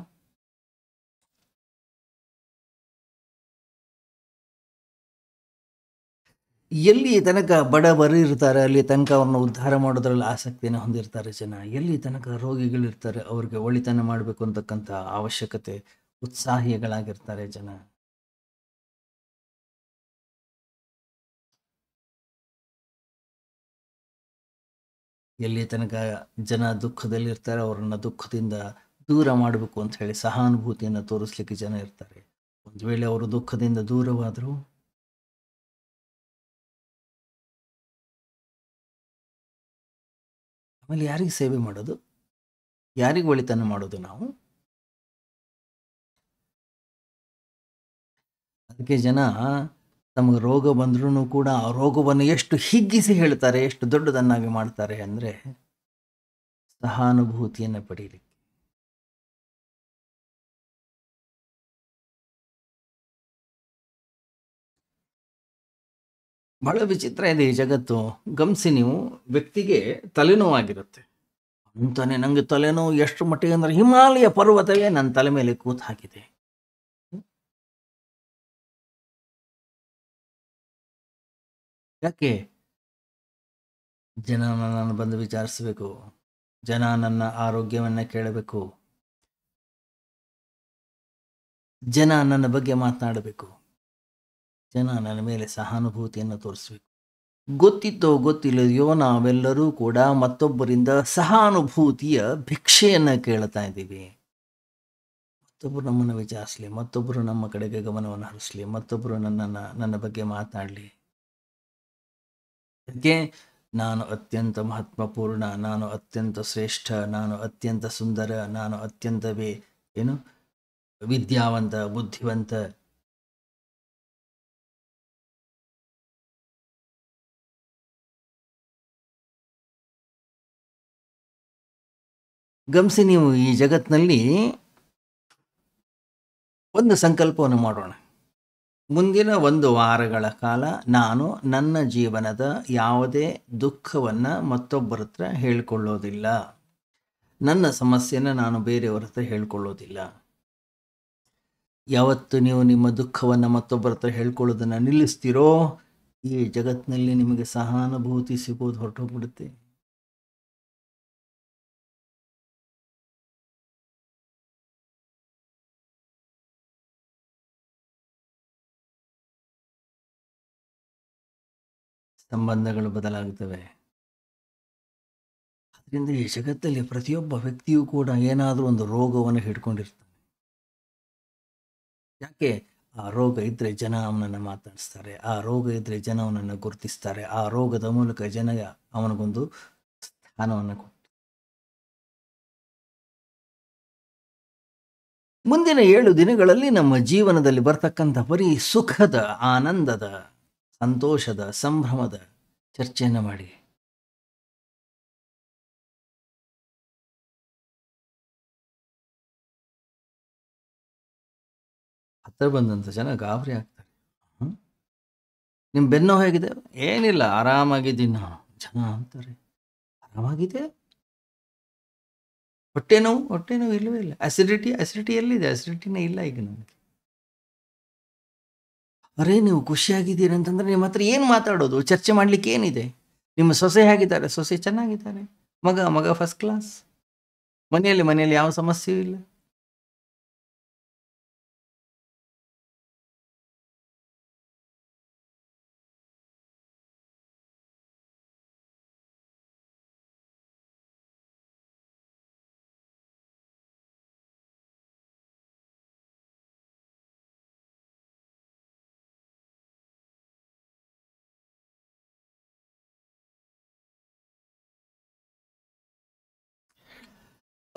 ಎಲ್ಲಿ ತನಕ ಬಡವರು ಇರ್ತಾರೆ ಅಲ್ಲಿ ತನಕ ಅವ್ರನ್ನ ಉದ್ಧಾರ ಮಾಡೋದ್ರಲ್ಲಿ ಆಸಕ್ತಿಯನ್ನು ಹೊಂದಿರ್ತಾರೆ ಜನ. ಎಲ್ಲಿ ತನಕ ರೋಗಿಗಳಿರ್ತಾರೆ ಅವ್ರಿಗೆ ಒಳಿತನ ಮಾಡಬೇಕು ಅಂತಕ್ಕಂಥ ಅವಶ್ಯಕತೆ, ಉತ್ಸಾಹಿಗಳಾಗಿರ್ತಾರೆ ಜನ. ಎಲ್ಲಿ ತನಕ ಜನ ದುಃಖದಲ್ಲಿರ್ತಾರೆ ಅವರನ್ನು ದುಃಖದಿಂದ ದೂರ ಮಾಡಬೇಕು ಅಂತ ಹೇಳಿ ಸಹಾನುಭೂತಿಯನ್ನು ತೋರಿಸ್ಲಿಕ್ಕೆ ಜನ ಇರ್ತಾರೆ. ಒಂದು ವೇಳೆ ಅವರು ದುಃಖದಿಂದ ದೂರವಾದರೂ ಆಮೇಲೆ ಯಾರಿಗೆ ಸೇವೆ ಮಾಡೋದು, ಯಾರಿಗೆ ಒಳಿತನ ಮಾಡೋದು ನಾವು? ಅದಕ್ಕೆ ಜನ ತಮಗೆ ರೋಗ ಬಂದ್ರೂ ಕೂಡ ಆ ರೋಗವನ್ನು ಎಷ್ಟು ಹಿಗ್ಗಿಸಿ ಹೇಳ್ತಾರೆ, ಎಷ್ಟು ದೊಡ್ಡದನ್ನಾಗಿ ಮಾಡ್ತಾರೆ ಅಂದರೆ ಸಹಾನುಭೂತಿಯನ್ನು ಪಡೀಲಿಕ್ಕೆ. ಬಹಳ ವಿಚಿತ್ರ ಇದೆ ಈ ಜಗತ್ತು. ಗಮನಿಸಿ ನೀವು, ವ್ಯಕ್ತಿಗೆ ತಲೆನೋವಾಗಿರುತ್ತೆ ಅಂತಾನೆ, ನನಗೆ ತಲೆನೋವು ಎಷ್ಟು ಮಟ್ಟಿಗೆ ಅಂದರೆ ಹಿಮಾಲಯ ಪರ್ವತವೇ ನನ್ನ ತಲೆ ಮೇಲೆ ಕೂತು ಹಾಕಿದೆ. ಯಾಕೆ? ಜನ ನನ್ನನ್ನು ಬಂದು ವಿಚಾರಿಸಬೇಕು, ಜನ ನನ್ನ ಆರೋಗ್ಯವನ್ನು ಕೇಳಬೇಕು, ಜನ ನನ್ನ ಬಗ್ಗೆ ಮಾತನಾಡಬೇಕು, ಜನ ನನ್ನ ಮೇಲೆ ಸಹಾನುಭೂತಿಯನ್ನು ತೋರಿಸ್ಬೇಕು. ಗೊತ್ತಿತ್ತೋ ಗೊತ್ತಿಲ್ಲದೆಯೋ ನಾವೆಲ್ಲರೂ ಕೂಡ ಮತ್ತೊಬ್ಬರಿಂದ ಸಹಾನುಭೂತಿಯ ಭಿಕ್ಷೆಯನ್ನು ಕೇಳ್ತಾ ಇದ್ದೀವಿ. ಮತ್ತೊಬ್ಬರು ನಮ್ಮನ್ನು ವಿಚಾರಿಸಲಿ, ಮತ್ತೊಬ್ಬರು ನಮ್ಮ ಕಡೆಗೆ ಗಮನವನ್ನು ಹರಿಸಲಿ, ಮತ್ತೊಬ್ಬರು ನನ್ನ ಬಗ್ಗೆ ಮಾತನಾಡಲಿ. ಅದಕ್ಕೆ ನಾನು ಅತ್ಯಂತ ಮಹತ್ವಪೂರ್ಣ, ನಾನು ಅತ್ಯಂತ ಶ್ರೇಷ್ಠ, ನಾನು ಅತ್ಯಂತ ಸುಂದರ, ನಾನು ಅತ್ಯಂತ ವಿದ್ಯಾವಂತ, ಬುದ್ಧಿವಂತ. ಗಮನಿಸಿ ನೀವು, ಈ ಜಗತ್ತಿನಲ್ಲಿ ಒಂದು ಸಂಕಲ್ಪವನ್ನು ಮಾಡೋಣ. ಮುಂದಿನ 1 ವಾರಗಳ ಕಾಲ ನಾನು ನನ್ನ ಜೀವನದ ಯಾವುದೇ ದುಃಖವನ್ನು ಮತ್ತೊಬ್ಬರ ಹತ್ರ ಹೇಳ್ಕೊಳ್ಳೋದಿಲ್ಲ, ನನ್ನ ಸಮಸ್ಯೆನ ನಾನು ಬೇರೆಯವ್ರ ಹತ್ರ ಹೇಳ್ಕೊಳ್ಳೋದಿಲ್ಲ. ಯಾವತ್ತು ನೀವು ನಿಮ್ಮ ದುಃಖವನ್ನು ಮತ್ತೊಬ್ಬರ ಹತ್ರ ಹೇಳ್ಕೊಳ್ಳೋದನ್ನು ನಿಲ್ಲಿಸ್ತೀರೋ, ಈ ಜಗತ್ತಿನಲ್ಲಿ ನಿಮಗೆ ಸಹಾನುಭೂತಿ ಸಿಗೋದು ಹೊರಟೋಗ್ಬಿಡುತ್ತೆ. ಸಂಬಂಧಗಳು ಬದಲಾಗುತ್ತವೆ. ಅದರಿಂದ ಈ ಜಗತ್ತಲ್ಲಿ ಪ್ರತಿಯೊಬ್ಬ ವ್ಯಕ್ತಿಯೂ ಕೂಡ ಏನಾದರೂ ಒಂದು ರೋಗವನ್ನು ಹಿಡ್ಕೊಂಡಿರ್ತಾನೆ. ಯಾಕೆ? ಆ ರೋಗ ಇದ್ದರೆ ಜನ ಅವನನ್ನು ಮಾತಾಡಿಸ್ತಾರೆ, ಆ ರೋಗ ಇದ್ದರೆ ಜನ ಅವನನ್ನು ಗುರುತಿಸ್ತಾರೆ, ಆ ರೋಗದ ಮೂಲಕ ಜನ ಅವನಿಗೊಂದು ಸ್ಥಾನವನ್ನು ಕೊಡ್ತಾರೆ. ಮುಂದಿನ 7 ದಿನಗಳಲ್ಲಿ ನಮ್ಮ ಜೀವನದಲ್ಲಿ ಬರ್ತಕ್ಕಂಥ ಬರೀ ಸುಖದ, ಆನಂದದ, ಸಂತೋಷದ, ಸಂಭ್ರಮದ ಚರ್ಚೆಯನ್ನು ಮಾಡಿ. ಹತ್ತಿರ ಬಂದಂಥ ಜನ ಗಾಬರಿ ಆಗ್ತಾರೆ. ನಿಮ್ಮ ಬೆನ್ನು ಹೇಗಿದೆ? ಏನಿಲ್ಲ, ಆರಾಮಾಗಿದ್ದೀನಿ ನಾನು. ಜನ ಅಂತಾರೆ, ಆರಾಮಾಗಿದೆ? ಹೊಟ್ಟೆ ನೋವು ಇಲ್ಲವೇ ಇಲ್ಲ. ಅಸಿಡಿಟಿ ಎಲ್ಲಿದೆ? ಅಸಿಡಿಟಿನೇ ಇಲ್ಲ ಈಗ ನಮಗೆ. ಅರೇ, ನೀವು ಖುಷಿಯಾಗಿದ್ದೀರಿ ಅಂತಂದ್ರೆ ನಿಮ್ಮ ಹತ್ರ ಏನು ಮಾತಾಡೋದು? ಚರ್ಚೆ ಮಾಡಲಿಕ್ಕೆ ಏನಿದೆ? ನಿಮ್ಮ ಸೊಸೆ ಹೇಗಿದ್ದಾರೆ? ಸೊಸೆ ಚೆನ್ನಾಗಿದ್ದಾರೆ. ಮಗ ಫಸ್ಟ್ ಕ್ಲಾಸ್. ಮನೆಯಲ್ಲಿ ಯಾವ ಸಮಸ್ಯೆಯೂ ಇಲ್ಲ.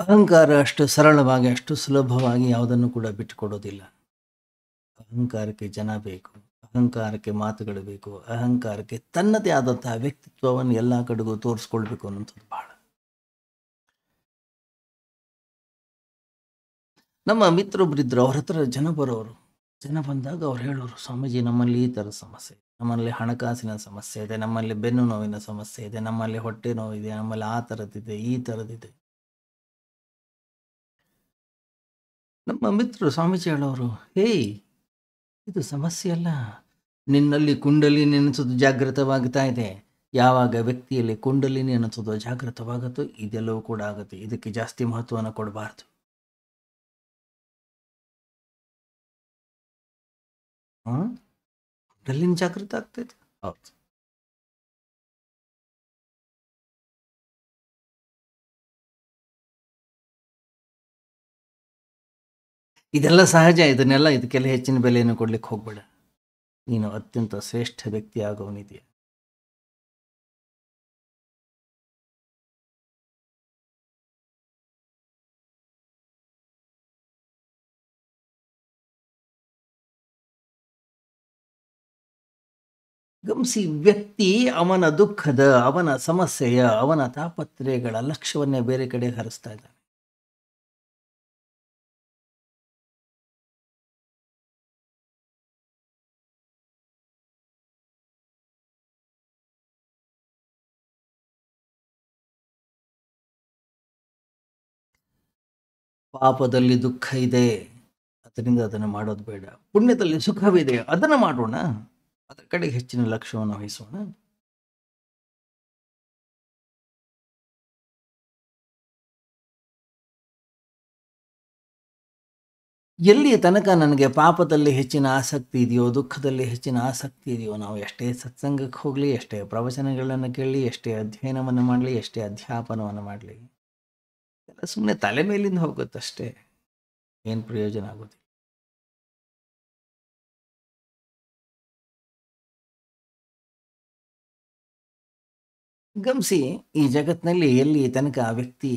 ಅಹಂಕಾರ ಅಷ್ಟು ಸರಳವಾಗಿ, ಅಷ್ಟು ಸುಲಭವಾಗಿ ಯಾವುದನ್ನು ಕೂಡ ಬಿಟ್ಟುಕೊಡೋದಿಲ್ಲ. ಅಹಂಕಾರಕ್ಕೆ ಜನ ಬೇಕು, ಅಹಂಕಾರಕ್ಕೆ ಮಾತುಗಳು ಬೇಕು, ಅಹಂಕಾರಕ್ಕೆ ತನ್ನದೇ ಆದಂತಹ ವ್ಯಕ್ತಿತ್ವವನ್ನು ಎಲ್ಲ ಕಡೆಗೂ ತೋರಿಸ್ಕೊಳ್ಬೇಕು ಅನ್ನೋಂಥದ್ದು ಬಹಳ. ನಮ್ಮ ಮಿತ್ರೊಬ್ಬರಿದ್ರು, ಅವ್ರ ಹತ್ರ ಜನ ಬರೋರು. ಜನ ಬಂದಾಗ ಅವ್ರು ಹೇಳೋರು, ಸ್ವಾಮೀಜಿ ನಮ್ಮಲ್ಲಿ ಈ ಥರದ ಸಮಸ್ಯೆ ಇದೆ, ನಮ್ಮಲ್ಲಿ ಹಣಕಾಸಿನ ಸಮಸ್ಯೆ ಇದೆ, ನಮ್ಮಲ್ಲಿ ಬೆನ್ನು ನೋವಿನ ಸಮಸ್ಯೆ ಇದೆ, ನಮ್ಮಲ್ಲಿ ಹೊಟ್ಟೆ ನೋವಿದೆ, ನಮ್ಮಲ್ಲಿ ಆ ಥರದ್ದಿದೆ, ಈ ಥರದ್ದಿದೆ. ನಮ್ಮ ಮಿತ್ರರು ಸ್ವಾಮೀಜಿ ಹೇಳೋರು, ಹೇಯ್, ಇದು ಸಮಸ್ಯೆ ಅಲ್ಲ, ನಿನ್ನಲ್ಲಿ ಕುಂಡಲಿನಿ ಎನಿಸೋದು ಜಾಗೃತವಾಗ್ತಾ ಇದೆ. ಯಾವಾಗ ವ್ಯಕ್ತಿಯಲ್ಲಿ ಕುಂಡಲಿನಿ ಎನಿಸೋದು ಜಾಗೃತವಾಗುತ್ತೋ ಇದೆಲ್ಲವೂ ಕೂಡ ಆಗುತ್ತೆ. ಇದಕ್ಕೆ ಜಾಸ್ತಿ ಮಹತ್ವವನ್ನು ಕೊಡಬಾರ್ದು. ಕುಂಡಲಿನಿ ಜಾಗೃತ ಆಗ್ತೈತೆ. ಹೌದು. ಇದೆಲ್ಲ ಸಹಜ. ಇದಕ್ಕೆಲ್ಲ ಹೆಚ್ಚಿನ ಬೆಲೆಯನ್ನು ಕೊಡ್ಲಿಕ್ಕೆ ಹೋಗ್ಬೇಡ. ನೀನು ಅತ್ಯಂತ ಶ್ರೇಷ್ಠ ವ್ಯಕ್ತಿ ಆಗೋನಿದೆಯಾ. ಗಮನಿಸಿ, ವ್ಯಕ್ತಿ ಅವನ ದುಃಖದ, ಅವನ ಸಮಸ್ಯೆಯ, ಅವನ ತಾಪತ್ರಯಗಳ ಲಕ್ಷ್ಯವನ್ನೇ ಬೇರೆ ಕಡೆ ಹರಿಸ್ತಾ ಇದ್ದಾನೆ. ಪಾಪದಲ್ಲಿ ದುಃಖ ಇದೆ, ಅದರಿಂದ ಅದನ್ನು ಮಾಡೋದು ಬೇಡ. ಪುಣ್ಯದಲ್ಲಿ ಸುಖವಿದೆ, ಅದನ್ನು ಮಾಡೋಣ. ಅದರ ಕಡೆಗೆ ಹೆಚ್ಚಿನ ಲಕ್ಷ್ಯವನ್ನು ವಹಿಸೋಣ. ಎಲ್ಲಿಯ ತನಕ ನನಗೆ ಪಾಪದಲ್ಲಿ ಹೆಚ್ಚಿನ ಆಸಕ್ತಿ ಇದೆಯೋ, ದುಃಖದಲ್ಲಿ ಹೆಚ್ಚಿನ ಆಸಕ್ತಿ ಇದೆಯೋ, ನಾವು ಎಷ್ಟೇ ಸತ್ಸಂಗಕ್ಕೆ ಹೋಗಲಿ, ಎಷ್ಟೇ ಪ್ರವಚನಗಳನ್ನು ಕೇಳಲಿ, ಎಷ್ಟೇ ಅಧ್ಯಯನವನ್ನು ಮಾಡಲಿ, ಎಷ್ಟೇ ಅಧ್ಯಾಪನವನ್ನು ಮಾಡಲಿ, ಎಲ್ಲ ಸುಮ್ಮನೆ ತಲೆ ಮೇಲಿಂದ ಹೋಗುತ್ತಷ್ಟೇ. ಏನು ಪ್ರಯೋಜನ ಆಗೋದಿಲ್ಲ. ಗಮನಿಸಿ, ಈ ಜಗತ್ತಿನಲ್ಲಿ ಎಲ್ಲಿ ತನಕ ಆ ವ್ಯಕ್ತಿ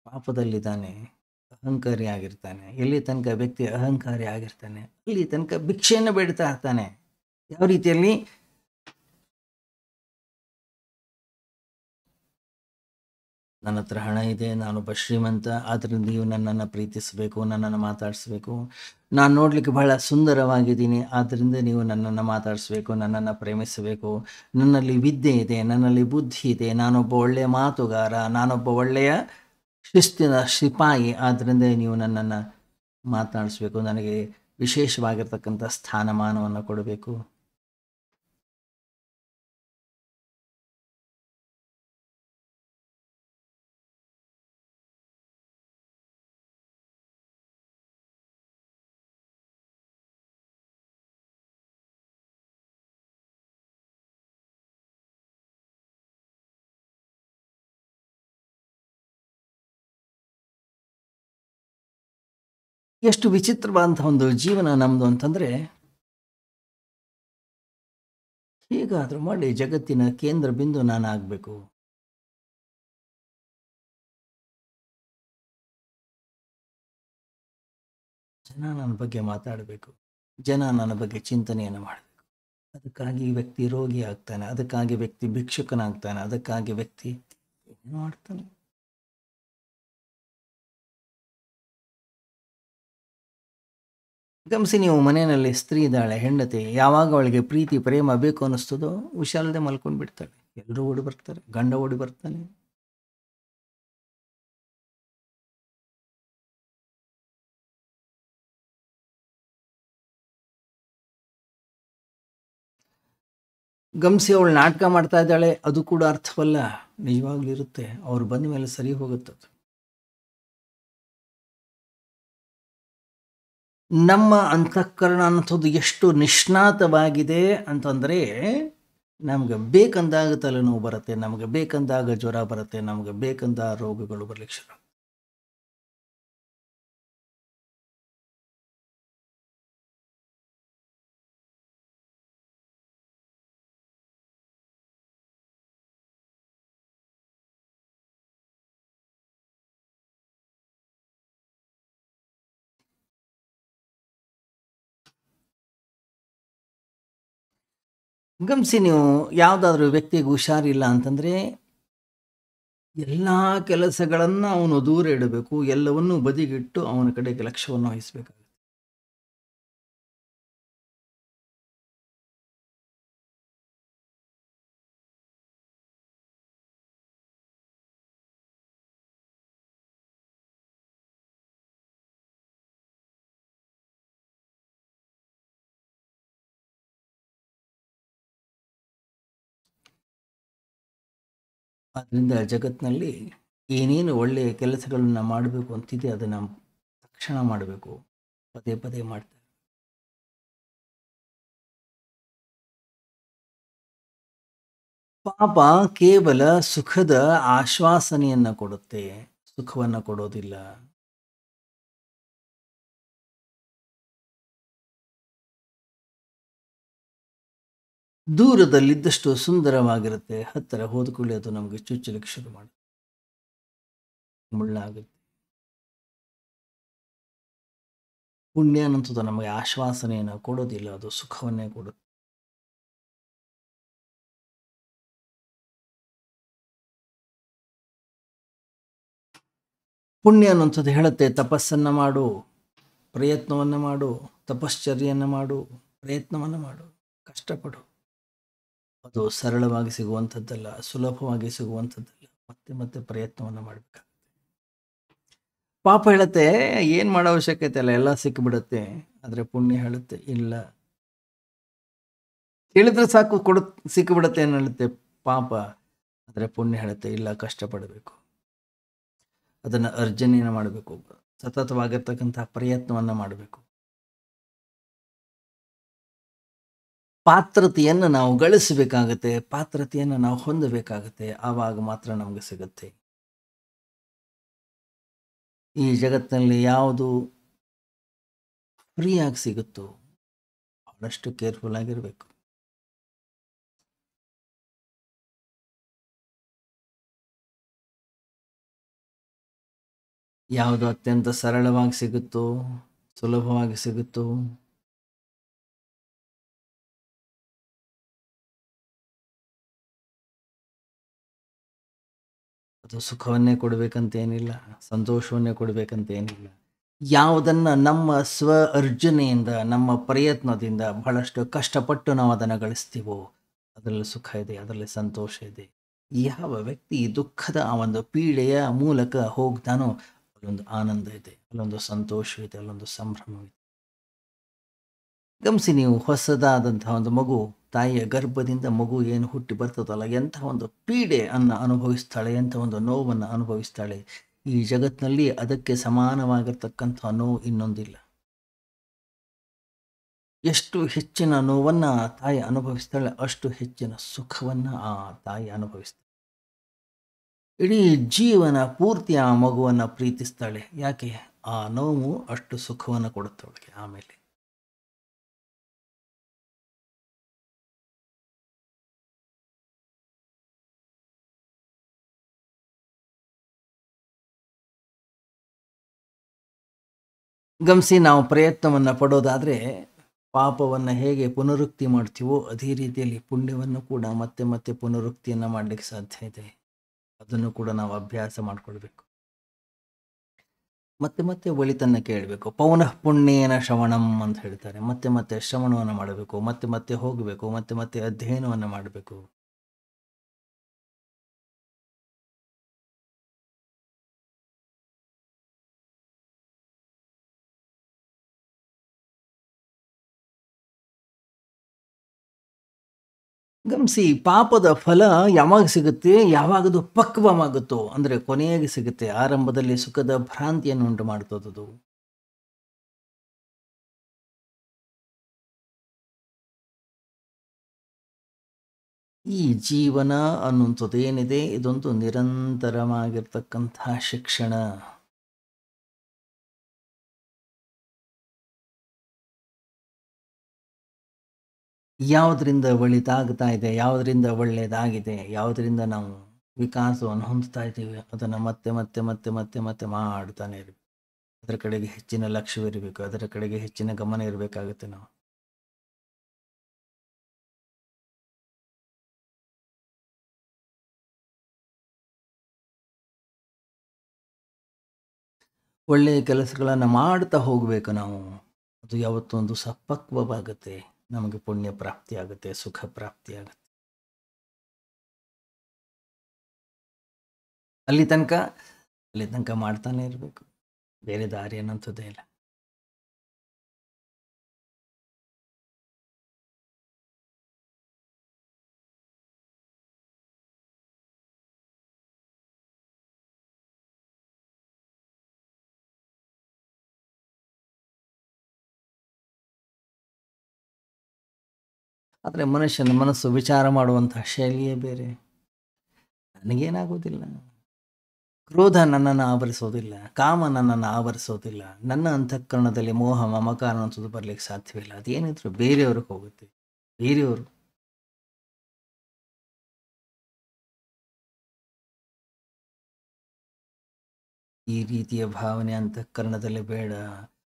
ಪಾಪದಲ್ಲಿದ್ದಾನೆ, ಅಹಂಕಾರಿ ಆಗಿರ್ತಾನೆ, ಎಲ್ಲಿ ತನಕ ವ್ಯಕ್ತಿ ಅಹಂಕಾರಿ ಆಗಿರ್ತಾನೆ, ಅಲ್ಲಿ ತನಕ ಭಿಕ್ಷೆಯನ್ನು ಬೇಡ್ತಾ ಇರ್ತಾನೆ. ಯಾವ ರೀತಿಯಲ್ಲಿ? ನನ್ನ ಹತ್ರ ಹಣ ಇದೆ, ನಾನೊಬ್ಬ ಶ್ರೀಮಂತ, ಆದ್ದರಿಂದ ನೀವು ನನ್ನನ್ನು ಪ್ರೀತಿಸಬೇಕು, ನನ್ನನ್ನು ಮಾತಾಡಿಸ್ಬೇಕು. ನಾನು ನೋಡಲಿಕ್ಕೆ ಬಹಳ ಸುಂದರವಾಗಿದ್ದೀನಿ, ಆದ್ದರಿಂದ ನೀವು ನನ್ನನ್ನು ಮಾತಾಡಿಸ್ಬೇಕು, ನನ್ನನ್ನು ಪ್ರೇಮಿಸಬೇಕು. ನನ್ನಲ್ಲಿ ವಿದ್ಯೆ ಇದೆ, ನನ್ನಲ್ಲಿ ಬುದ್ಧಿ ಇದೆ, ನಾನೊಬ್ಬ ಒಳ್ಳೆಯ ಮಾತುಗಾರ, ನಾನೊಬ್ಬ ಒಳ್ಳೆಯ ಶಿಸ್ತಿನ ಸಿಪಾಯಿ, ಆದ್ದರಿಂದ ನೀವು ನನ್ನನ್ನು ಮಾತನಾಡಿಸ್ಬೇಕು, ನನಗೆ ವಿಶೇಷವಾಗಿರ್ತಕ್ಕಂಥ ಸ್ಥಾನಮಾನವನ್ನು ಕೊಡಬೇಕು. ಎಷ್ಟು ವಿಚಿತ್ರವಾದಂಥ ಒಂದು ಜೀವನ ನಮ್ಮದು ಅಂತಂದರೆ, ಹೇಗಾದರೂ ಮಾಡಿ ಜಗತ್ತಿನ ಕೇಂದ್ರ ಬಿಂದು ನಾನಾಗಬೇಕು. ಜನ ನನ್ನ ಬಗ್ಗೆ ಮಾತಾಡಬೇಕು, ಜನ ನನ್ನ ಬಗ್ಗೆ ಚಿಂತನೆಯನ್ನು ಮಾಡಬೇಕು. ಅದಕ್ಕಾಗಿ ವ್ಯಕ್ತಿ ರೋಗಿ ಆಗ್ತಾನೆ, ಅದಕ್ಕಾಗಿ ವ್ಯಕ್ತಿ ಭಿಕ್ಷುಕನಾಗ್ತಾನೆ, ಅದಕ್ಕಾಗಿ ವ್ಯಕ್ತಿ ಏನು ಮಾಡ್ತಾನೆ. ಗಮನಿಸಿ ನೀವು, ಮನೆಯಲ್ಲಿ ಸ್ತ್ರೀ ಇದ್ದಾಳೆ, ಹೆಂಡತಿ, ಯಾವಾಗ ಅವಳಿಗೆ ಪ್ರೀತಿ ಪ್ರೇಮ ಬೇಕು ಅನ್ನಿಸ್ತದೋ ಹುಷಾರದೆ ಮಲ್ಕೊಂಡು ಬಿಡ್ತಾಳೆ. ಎಲ್ಲರೂ ಓಡಿ ಬರ್ತಾರೆ, ಗಂಡ ಓಡಿ ಬರ್ತಾನೆ. ಗಮನಿಸಿ, ಅವಳು ನಾಟಕ ಮಾಡ್ತಾ ಇದ್ದಾಳೆ, ಅದು ಕೂಡ ಅರ್ಥವಲ್ಲ, ನಿಜವಾಗ್ಲೂ ಇರುತ್ತೆ. ಅವ್ರು ಬಂದ ಮೇಲೆ ಸರಿ ಹೋಗುತ್ತದು. ನಮ್ಮ ಅಂತಃಕರಣ ಅನ್ನೋದು ಎಷ್ಟು ನಿಷ್ಣಾತವಾಗಿದೆ ಅಂತಂದರೆ, ನಮ್ಗೆ ಬೇಕಂದಾಗ ತಲೆನೋವು ಬರುತ್ತೆ, ನಮ್ಗೆ ಬೇಕಂದಾಗ ಜ್ವರ ಬರುತ್ತೆ, ನಮ್ಗೆ ಬೇಕಂದ ರೋಗಗಳು ಬರ್ಲಿಕ್ಕೆ ಶುರು. ಗಮನಿಸಿ ನೀವು, ಯಾವುದಾದ್ರೂ ವ್ಯಕ್ತಿಗೆ ಹುಷಾರಿಲ್ಲ ಅಂತಂದರೆ ಎಲ್ಲ ಕೆಲಸಗಳನ್ನು ಅವನು ದೂರ ಇಡಬೇಕು, ಎಲ್ಲವನ್ನೂ ಬದಿಗಿಟ್ಟು ಅವನ ಕಡೆಗೆ ಲಕ್ಷ್ಯವನ್ನು ವಹಿಸಬೇಕಾಗುತ್ತೆ. ಆದ್ದರಿಂದ ಜಗತ್ತಿನಲ್ಲಿ ಏನೇನು ಒಳ್ಳೆಯ ಕೆಲಸಗಳನ್ನ ಮಾಡಬೇಕು ಅಂತಿದೆ ಅದನ್ನು ತಕ್ಷಣ ಮಾಡಬೇಕು, ಪದೇ ಪದೇ ಮಾಡ್ತಾರೆ. ಪಾಪ ಕೇವಲ ಸುಖದ ಆಶ್ವಾಸನೆಯನ್ನು ಕೊಡುತ್ತೆ, ಸುಖವನ್ನು ಕೊಡೋದಿಲ್ಲ. ದೂರದಲ್ಲಿದ್ದಷ್ಟು ಸುಂದರವಾಗಿರುತ್ತೆ, ಹತ್ತಿರ ಹೋದ್ಕೊಳ್ಳಿ ಅದು ನಮಗೆ ಚುಚ್ಚಲಿಕ್ಕೆ ಶುರು ಮಾಡುತ್ತೆ, ಮುಳ್ಳಾಗುತ್ತೆ. ಪುಣ್ಯ ಅನ್ನೋದು ನಮಗೆ ಆಶ್ವಾಸನೆಯನ್ನು ಕೊಡೋದಿಲ್ಲ, ಅದು ಸುಖವನ್ನೇ ಕೊಡುತ್ತೆ. ಪುಣ್ಯ ಅನ್ನೋಂಥದ್ದು ಹೇಳುತ್ತೆ, ತಪಸ್ಸನ್ನು ಮಾಡು, ಪ್ರಯತ್ನವನ್ನು ಮಾಡು, ತಪಶ್ಚರ್ಯನ್ನು ಮಾಡು, ಪ್ರಯತ್ನವನ್ನು ಮಾಡು, ಕಷ್ಟಪಡು. ಅದು ಸರಳವಾಗಿ ಸಿಗುವಂಥದ್ದಲ್ಲ, ಸುಲಭವಾಗಿ ಸಿಗುವಂಥದ್ದಲ್ಲ, ಮತ್ತೆ ಮತ್ತೆ ಪ್ರಯತ್ನವನ್ನು ಮಾಡಬೇಕಾಗುತ್ತೆ. ಪಾಪ ಹೇಳುತ್ತೆ, ಏನು ಮಾಡೋ ಅವಶ್ಯಕತೆ ಇಲ್ಲ, ಎಲ್ಲ ಸಿಕ್ಕಿಬಿಡುತ್ತೆ. ಆದರೆ ಪುಣ್ಯ ಹೇಳುತ್ತೆ, ಇಲ್ಲ, ಹೇಳಿದ್ರೆ ಸಾಕು ಸಿಕ್ಕಿಬಿಡುತ್ತೆ ಏನು ಹೇಳುತ್ತೆ ಪಾಪ. ಆದರೆ ಪುಣ್ಯ ಹೇಳುತ್ತೆ, ಇಲ್ಲ, ಕಷ್ಟಪಡಬೇಕು, ಅದನ್ನು ಅರ್ಜನೆಯನ್ನು ಮಾಡಬೇಕು, ಸತತವಾಗಿರ್ತಕ್ಕಂಥ ಪ್ರಯತ್ನವನ್ನು ಮಾಡಬೇಕು. ಪಾತ್ರತೆಯನ್ನು ನಾವು ಗಳಿಸಬೇಕಾಗತ್ತೆ, ಪಾತ್ರತೆಯನ್ನು ನಾವು ಹೊಂದಬೇಕಾಗತ್ತೆ, ಆವಾಗ ಮಾತ್ರ ನಮಗೆ ಸಿಗುತ್ತೆ. ಈ ಜಗತ್ತಿನಲ್ಲಿ ಯಾವುದು ಫ್ರೀಯಾಗಿ ಸಿಗುತ್ತೋ ಬಹಳಷ್ಟು ಕೇರ್ಫುಲ್ ಆಗಿರಬೇಕು. ಯಾವುದು ಅತ್ಯಂತ ಸರಳವಾಗಿ ಸಿಗುತ್ತೋ, ಸುಲಭವಾಗಿ ಸಿಗುತ್ತೋ, ಅದು ಸುಖವನ್ನೇ ಕೊಡಬೇಕಂತೇನಿಲ್ಲ, ಸಂತೋಷವನ್ನೇ ಕೊಡಬೇಕಂತೇನಿಲ್ಲ. ಯಾವುದನ್ನು ನಮ್ಮ ಸ್ವ ಅರ್ಜನೆಯಿಂದ, ನಮ್ಮ ಪ್ರಯತ್ನದಿಂದ ಬಹಳಷ್ಟು ಕಷ್ಟಪಟ್ಟು ನಾವು ಅದನ್ನು ಗಳಿಸ್ತೀವೋ ಅದರಲ್ಲಿ ಸುಖ ಇದೆ, ಅದರಲ್ಲಿ ಸಂತೋಷ ಇದೆ. ಯಾವ ವ್ಯಕ್ತಿ ದುಃಖದ ಆ ಒಂದು ಪೀಡೆಯ ಮೂಲಕ ಹೋಗ್ತಾನೋ ಅಲ್ಲೊಂದು ಆನಂದ ಇದೆ, ಅಲ್ಲೊಂದು ಸಂತೋಷ ಇದೆ, ಅಲ್ಲೊಂದು ಸಂಭ್ರಮವಿದೆ. ಗಮನಿಸಿ ನೀವು, ಹೊಸದಾದಂತಹ ಒಂದು ಮಗು, ತಾಯಿಯ ಗರ್ಭದಿಂದ ಮಗು ಏನು ಹುಟ್ಟಿ ಬರ್ತದಲ್ಲ, ಎಂಥ ಒಂದು ಪೀಡೆಯನ್ನು ಅನುಭವಿಸ್ತಾಳೆ, ಎಂಥ ಒಂದು ನೋವನ್ನು ಅನುಭವಿಸ್ತಾಳೆ. ಈ ಜಗತ್ತಿನಲ್ಲಿ ಅದಕ್ಕೆ ಸಮಾನವಾಗಿರ್ತಕ್ಕಂಥ ನೋವು ಇನ್ನೊಂದಿಲ್ಲ. ಎಷ್ಟು ಹೆಚ್ಚಿನ ನೋವನ್ನು ತಾಯಿ ಅನುಭವಿಸ್ತಾಳೆ, ಅಷ್ಟು ಹೆಚ್ಚಿನ ಸುಖವನ್ನು ಆ ತಾಯಿ ಅನುಭವಿಸ್ತಾಳೆ. ಇಡೀ ಜೀವನ ಪೂರ್ತಿ ಆ ಮಗುವನ್ನು ಪ್ರೀತಿಸ್ತಾಳೆ. ಯಾಕೆ? ಆ ನೋವು ಅಷ್ಟು ಸುಖವನ್ನು ಕೊಡುತ್ತೆ ಅವಳಿಗೆ. ಆಮೇಲೆ ಗಮನಿಸಿ, ನಾವು ಪ್ರಯತ್ನವನ್ನು ಪಡೋದಾದರೆ ಪಾಪವನ್ನು ಹೇಗೆ ಪುನರುಕ್ತಿ ಮಾಡ್ತೀವೋ ಅದೇ ರೀತಿಯಲ್ಲಿ ಪುಣ್ಯವನ್ನು ಕೂಡ ಮತ್ತೆ ಮತ್ತೆ ಪುನರುಕ್ತಿಯನ್ನು ಮಾಡಲಿಕ್ಕೆ ಸಾಧ್ಯ ಇದೆ. ಅದನ್ನು ಕೂಡ ನಾವು ಅಭ್ಯಾಸ ಮಾಡಿಕೊಳ್ಬೇಕು. ಮತ್ತೆ ಮತ್ತೆ ಒಳಿತನ್ನು ಕೇಳಬೇಕು. ಪೌನಃ ಪುಣ್ಯೇನ ಶ್ರವಣಂ ಅಂತ ಹೇಳ್ತಾರೆ. ಮತ್ತೆ ಮತ್ತೆ ಶ್ರವಣವನ್ನು ಮಾಡಬೇಕು, ಮತ್ತೆ ಮತ್ತೆ ಹೋಗಬೇಕು, ಮತ್ತೆ ಮತ್ತೆ ಅಧ್ಯಯನವನ್ನು ಮಾಡಬೇಕು. ಗಮನಿಸಿ, ಪಾಪದ ಫಲ ಯಾವಾಗ ಸಿಗುತ್ತೆ? ಯಾವಾಗದು ಪಕ್ವವಾಗುತ್ತೋ, ಅಂದರೆ ಕೊನೆಯಾಗಿ ಸಿಗುತ್ತೆ. ಆರಂಭದಲ್ಲಿ ಸುಖದ ಭ್ರಾಂತಿಯನ್ನು ಉಂಟು ಮಾಡ್ತದದು. ಈ ಜೀವನ ಅನ್ನುವಂಥದ್ದು ಏನಿದೆ, ಇದೊಂದು ನಿರಂತರವಾಗಿರ್ತಕ್ಕಂತಹ ಶಿಕ್ಷಣ. ಯಾವುದರಿಂದ ಒಳಿತಾಗ್ತಾ ಇದೆ, ಯಾವುದರಿಂದ ಒಳ್ಳೆಯದಾಗಿದೆ, ಯಾವುದರಿಂದ ನಾವು ವಿಕಾಸವನ್ನು ಹೊಂದ್ತಾ ಇದ್ದೀವಿ, ಅದನ್ನು ಮತ್ತೆ ಮತ್ತೆ ಮತ್ತೆ ಮತ್ತೆ ಮತ್ತೆ ಮಾಡ್ತಾನೆ ಇರಬೇಕು. ಅದರ ಕಡೆಗೆ ಹೆಚ್ಚಿನ ಲಕ್ಷ್ಯವಿರಬೇಕು, ಅದರ ಕಡೆಗೆ ಹೆಚ್ಚಿನ ಗಮನ ಇರಬೇಕಾಗುತ್ತೆ. ನಾವು ಒಳ್ಳೆಯ ಕೆಲಸಗಳನ್ನು ಮಾಡ್ತಾ ಹೋಗಬೇಕು. ನಾವು ಅದು ಯಾವತ್ತೊಂದು ಸಪಕ್ವವಾಗುತ್ತೆ, ನಮಗೆ ಪುಣ್ಯ ಪ್ರಾಪ್ತಿ ಆಗುತ್ತೆ, ಸುಖ ಪ್ರಾಪ್ತಿ ಆಗುತ್ತೆ. ಅಲ್ಲಿ ತನಕ ಮಾಡ್ತಾನೆ ಇರಬೇಕು. ಬೇರೆ ದಾರಿ ಅನ್ನೋಂಥದ್ದೇ ಇಲ್ಲ. ಆದರೆ ಮನುಷ್ಯನ ಮನಸ್ಸು ವಿಚಾರ ಮಾಡುವಂತಹ ಶೈಲಿಯೇ ಬೇರೆ. ನನಗೇನಾಗೋದಿಲ್ಲ, ಕ್ರೋಧ ನನ್ನನ್ನು ಆವರಿಸೋದಿಲ್ಲ, ಕಾಮ ನನ್ನನ್ನು ಆವರಿಸೋದಿಲ್ಲ, ನನ್ನ ಅಂತಃಕರಣದಲ್ಲಿ ಮೋಹ ಮಮಕಾರ ಅನ್ನೋದು ಬರಲಿಕ್ಕೆ ಸಾಧ್ಯವಿಲ್ಲ. ಅದೇನಿದ್ರು ಬೇರೆಯವ್ರಿಗೆ ಹೋಗುತ್ತೆ. ಬೇರೆಯವರು ಈ ರೀತಿಯ ಭಾವನೆ ಅಂತಃಕರಣದಲ್ಲಿ ಬೇಡ.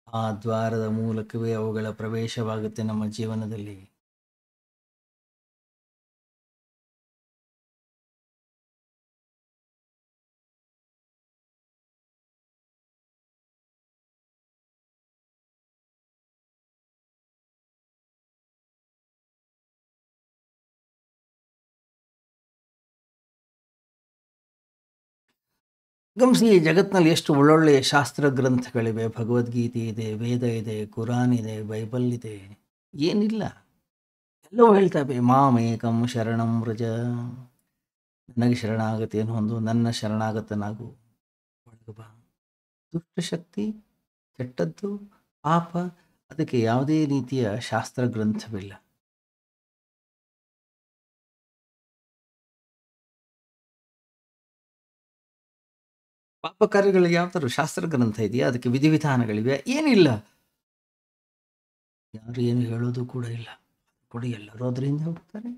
ಆ ದ್ವಾರದ ಮೂಲಕವೇ ಅವುಗಳ ಪ್ರವೇಶವಾಗುತ್ತೆ ನಮ್ಮ ಜೀವನದಲ್ಲಿ. ಗಮನಿಸಿ, ಈ ಜಗತ್ತಿನಲ್ಲಿ ಎಷ್ಟು ಒಳ್ಳೊಳ್ಳೆಯ ಶಾಸ್ತ್ರ ಗ್ರಂಥಗಳಿವೆ. ಭಗವದ್ಗೀತೆ ಇದೆ, ವೇದ ಇದೆ, ಕುರಾನ್ ಇದೆ, ಬೈಬಲ್ ಇದೆ. ಏನಿಲ್ಲ, ಎಲ್ಲವೂ ಹೇಳ್ತವೆ. ಮಾಮೇಕಂ ಶರಣಂ ವ್ರಜ, ನನಗೆ ಶರಣಾಗತಿಯನ್ನು ಹೊಂದು, ನನ್ನ ಶರಣಾಗತನಾಗು, ಒಳಗೆ ಬಾ. ದುಷ್ಟಶಕ್ತಿ, ಕೆಟ್ಟದ್ದು, ಪಾಪ, ಅದಕ್ಕೆ ಯಾವುದೇ ರೀತಿಯ ಶಾಸ್ತ್ರ ಗ್ರಂಥವಿಲ್ಲ. ಪಾಪ ಕಾರ್ಯಗಳಿಗೆ ಯಾವ್ದಾದ್ರು ಶಾಸ್ತ್ರ ಗ್ರಂಥ ಇದೆಯಾ? ಅದಕ್ಕೆ ವಿಧಿವಿಧಾನಗಳಿವೆ? ಏನಿಲ್ಲ. ಯಾರು ಏನು ಹೇಳೋದು ಕೂಡ ಇಲ್ಲ. ಕೂಡ ಎಲ್ಲರೂ ಅದರಿಂದ ಹೋಗ್ತಾರೆ.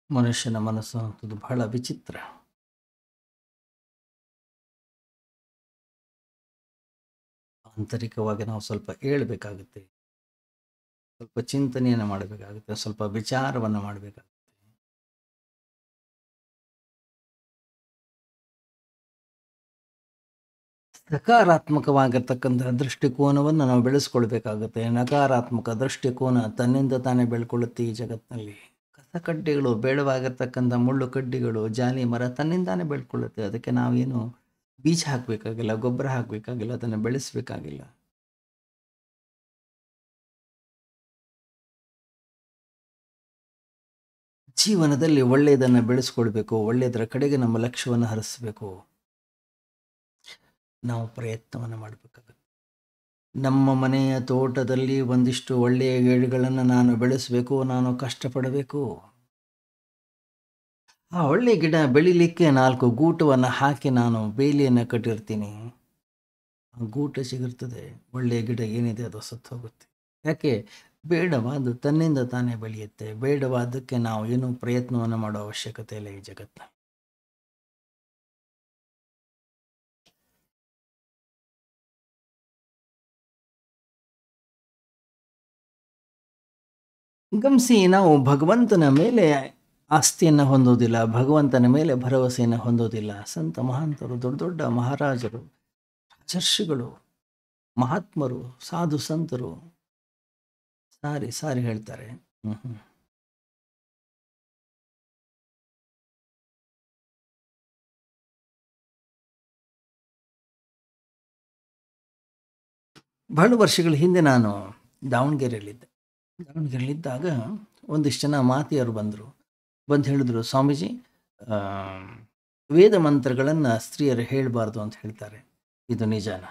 ಮನುಷ್ಯನ ಮನಸ್ಸು ಅಂತದ್ದು ಬಹಳ ವಿಚಿತ್ರ. ಆಂತರಿಕವಾಗಿ ನಾವು ಸ್ವಲ್ಪ ಹೇಳ್ಬೇಕಾಗುತ್ತೆ, ಸ್ವಲ್ಪ ಚಿಂತನೆಯನ್ನು ಮಾಡಬೇಕಾಗುತ್ತೆ, ಸ್ವಲ್ಪ ವಿಚಾರವನ್ನು ಮಾಡಬೇಕಾಗುತ್ತೆ. ಸಕಾರಾತ್ಮಕವಾಗಿರ್ತಕ್ಕಂಥ ದೃಷ್ಟಿಕೋನವನ್ನು ನಾವು ಬೆಳೆಸ್ಕೊಳ್ಬೇಕಾಗುತ್ತೆ. ನಕಾರಾತ್ಮಕ ದೃಷ್ಟಿಕೋನ ತನ್ನಿಂದ ತಾನೇ ಬೆಳ್ಕೊಳ್ಳುತ್ತೆ ಈ ಜಗತ್ತಿನಲ್ಲಿ. ಕಸಕಡ್ಡಿಗಳು, ಬೇಡವಾಗಿರ್ತಕ್ಕಂಥ ಮುಳ್ಳು ಕಡ್ಡಿಗಳು, ಜಾಲಿ ಮರ ತನ್ನಿಂದಾನೇ ಬೆಳ್ಕೊಳ್ಳುತ್ತೆ. ಅದಕ್ಕೆ ನಾವೇನು ಬೀಜ ಹಾಕಬೇಕಾಗಿಲ್ಲ, ಗೊಬ್ಬರ ಹಾಕಬೇಕಾಗಿಲ್ಲ, ಅದನ್ನು ಬೆಳೆಸಬೇಕಾಗಿಲ್ಲ. ಜೀವನದಲ್ಲಿ ಒಳ್ಳೆಯದನ್ನು ಬೆಳೆಸ್ಕೊಳ್ಬೇಕು, ಒಳ್ಳೆಯದರ ಕಡೆಗೆ ನಮ್ಮ ಲಕ್ಷ್ಯವನ್ನು ಹರಿಸಬೇಕು. ನಾವು ಪ್ರಯತ್ನವನ್ನು ಮಾಡಬೇಕಾಗುತ್ತೆ. ನಮ್ಮ ಮನೆಯ ತೋಟದಲ್ಲಿ ಒಂದಿಷ್ಟು ಒಳ್ಳೆಯ ಗಿಡಗಳನ್ನು ನಾನು ಬೆಳೆಸಬೇಕು, ನಾನು ಕಷ್ಟಪಡಬೇಕು. ಆ ಒಳ್ಳೆಯ ಗಿಡ ಬೆಳಿಲಿಕ್ಕೆ 4 ಗೂಟವನ್ನು ಹಾಕಿ ನಾನು ಬೇಲಿಯನ್ನು ಕಟ್ಟಿರ್ತೀನಿ. ಆ ಗೂಟ ಸಿಗಿರ್ತದೆ, ಒಳ್ಳೆಯ ಗಿಡ ಏನಿದೆ ಅದು ಸತ್ತು ಹೋಗುತ್ತೆ. ಯಾಕೆ? ಬೇಡವಾದ್ದು ತನ್ನಿಂದ ತಾನೇ ಬೆಳೆಯುತ್ತೆ. ಬೇಡವಾದ್ದಕ್ಕೆ ನಾವು ಏನೂ ಪ್ರಯತ್ನವನ್ನು ಮಾಡೋ ಅವಶ್ಯಕತೆ ಇಲ್ಲ ಈ ಜಗತ್ತಿನಲ್ಲಿ. ಗಮನಿಸಿ, ನಾವು ಭಗವಂತನ ಮೇಲೆ ಆಸ್ತಿಯನ್ನು ಹೊಂದೋದಿಲ್ಲ, ಭಗವಂತನ ಮೇಲೆ ಭರವಸೆಯನ್ನು ಹೊಂದೋದಿಲ್ಲ. ಸಂತ ಮಹಾಂತರು, ದೊಡ್ಡ ದೊಡ್ಡ ಮಹಾರಾಜರು, ರಾಜರ್ಷಿಗಳು, ಮಹಾತ್ಮರು, ಸಾಧು ಸಂತರು ಸಾರಿ ಸಾರಿ ಹೇಳ್ತಾರೆ. ಬಹಳ ವರ್ಷಗಳ ಹಿಂದೆ ನಾನು ದಾವಣಗೆರೆಯಲ್ಲಿದ್ದಾಗ ಒಂದಿಷ್ಟು ಜನ ಮಾತೆಯರು ಬಂದರು. ಬಂದು ಹೇಳಿದ್ರು, ಸ್ವಾಮೀಜಿ, ವೇದ ಮಂತ್ರಗಳನ್ನು ಸ್ತ್ರೀಯರು ಹೇಳಬಾರ್ದು ಅಂತ ಹೇಳ್ತಾರೆ, ಇದು ನಿಜಾನ?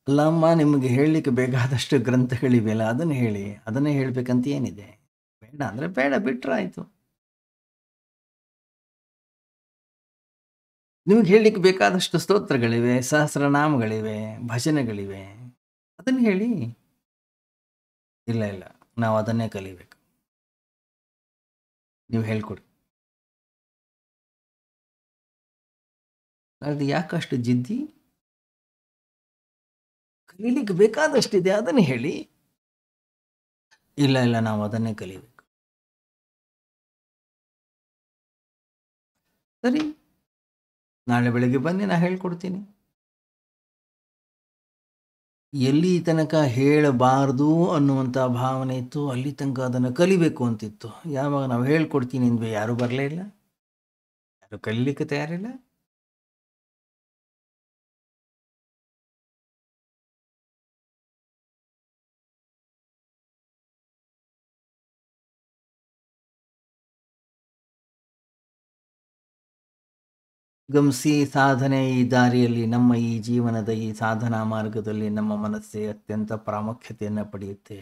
ಅಲ್ಲಮ್ಮ, ನಿಮಗೆ ಹೇಳಲಿಕ್ಕೆ ಬೇಕಾದಷ್ಟು ಗ್ರಂಥಗಳಿವೆಯಲ್ಲ, ಅದನ್ನು ಹೇಳಿ. ಅದನ್ನೇ ಹೇಳಬೇಕಂತ ಏನಿದೆ? ಬೇಡ ಅಂದರೆ ಬೇಡ, ಬಿಟ್ರಾಯ್ತು. ನಿಮಗೆ ಹೇಳಲಿಕ್ಕೆ ಬೇಕಾದಷ್ಟು ಸ್ತೋತ್ರಗಳಿವೆ, ಸಹಸ್ರನಾಮಗಳಿವೆ, ಭಜನೆಗಳಿವೆ, ಅದನ್ನು ಹೇಳಿ. ಇಲ್ಲ ಇಲ್ಲ, ನಾವು ಅದನ್ನೇ ಕಲಿಬೇಕು. ನೀವು ಹೇಳ್ಕೊಡಿ. ಅದು ಯಾಕಷ್ಟು ಜಿದ್ದಿ? ಕಲೀಲಿಕ್ಕೆ ಬೇಕಾದಷ್ಟಿದೆ, ಅದನ್ನು ಹೇಳಿ. ಇಲ್ಲ ಇಲ್ಲ, ನಾವು ಅದನ್ನೇ ಕಲಿಬೇಕು. ಸರಿ, ನಾಳೆ ಬೆಳಗ್ಗೆ ಬನ್ನಿ, ನಾನು ಹೇಳ್ಕೊಡ್ತೀನಿ. ಎಲ್ಲಿ ತನಕ ಹೇಳಬಾರ್ದು ಅನ್ನುವಂಥ ಭಾವನೆ ಇತ್ತು, ಅಲ್ಲಿ ತನಕ ಅದನ್ನು ಕಲಿಬೇಕು ಅಂತಿತ್ತು. ಯಾವಾಗ ನಾವು ಹೇಳ್ಕೊಡ್ತೀನಿ ಅಂದ್ವಿ, ಯಾರೂ ಬರಲೇ ಇಲ್ಲ, ಯಾರು ಕಲೀಲಿಕ್ಕೆ ತಯಾರಿಲ್ಲ. ಗಮನಿಸಿ, ಸಾಧನೆ ಈ ದಾರಿಯಲ್ಲಿ, ನಮ್ಮ ಈ ಜೀವನದ ಈ ಸಾಧನಾ ಮಾರ್ಗದಲ್ಲಿ ನಮ್ಮ ಮನಸ್ಸೇ ಅತ್ಯಂತ ಪ್ರಾಮುಖ್ಯತೆಯನ್ನು ಪಡೆಯುತ್ತೆ.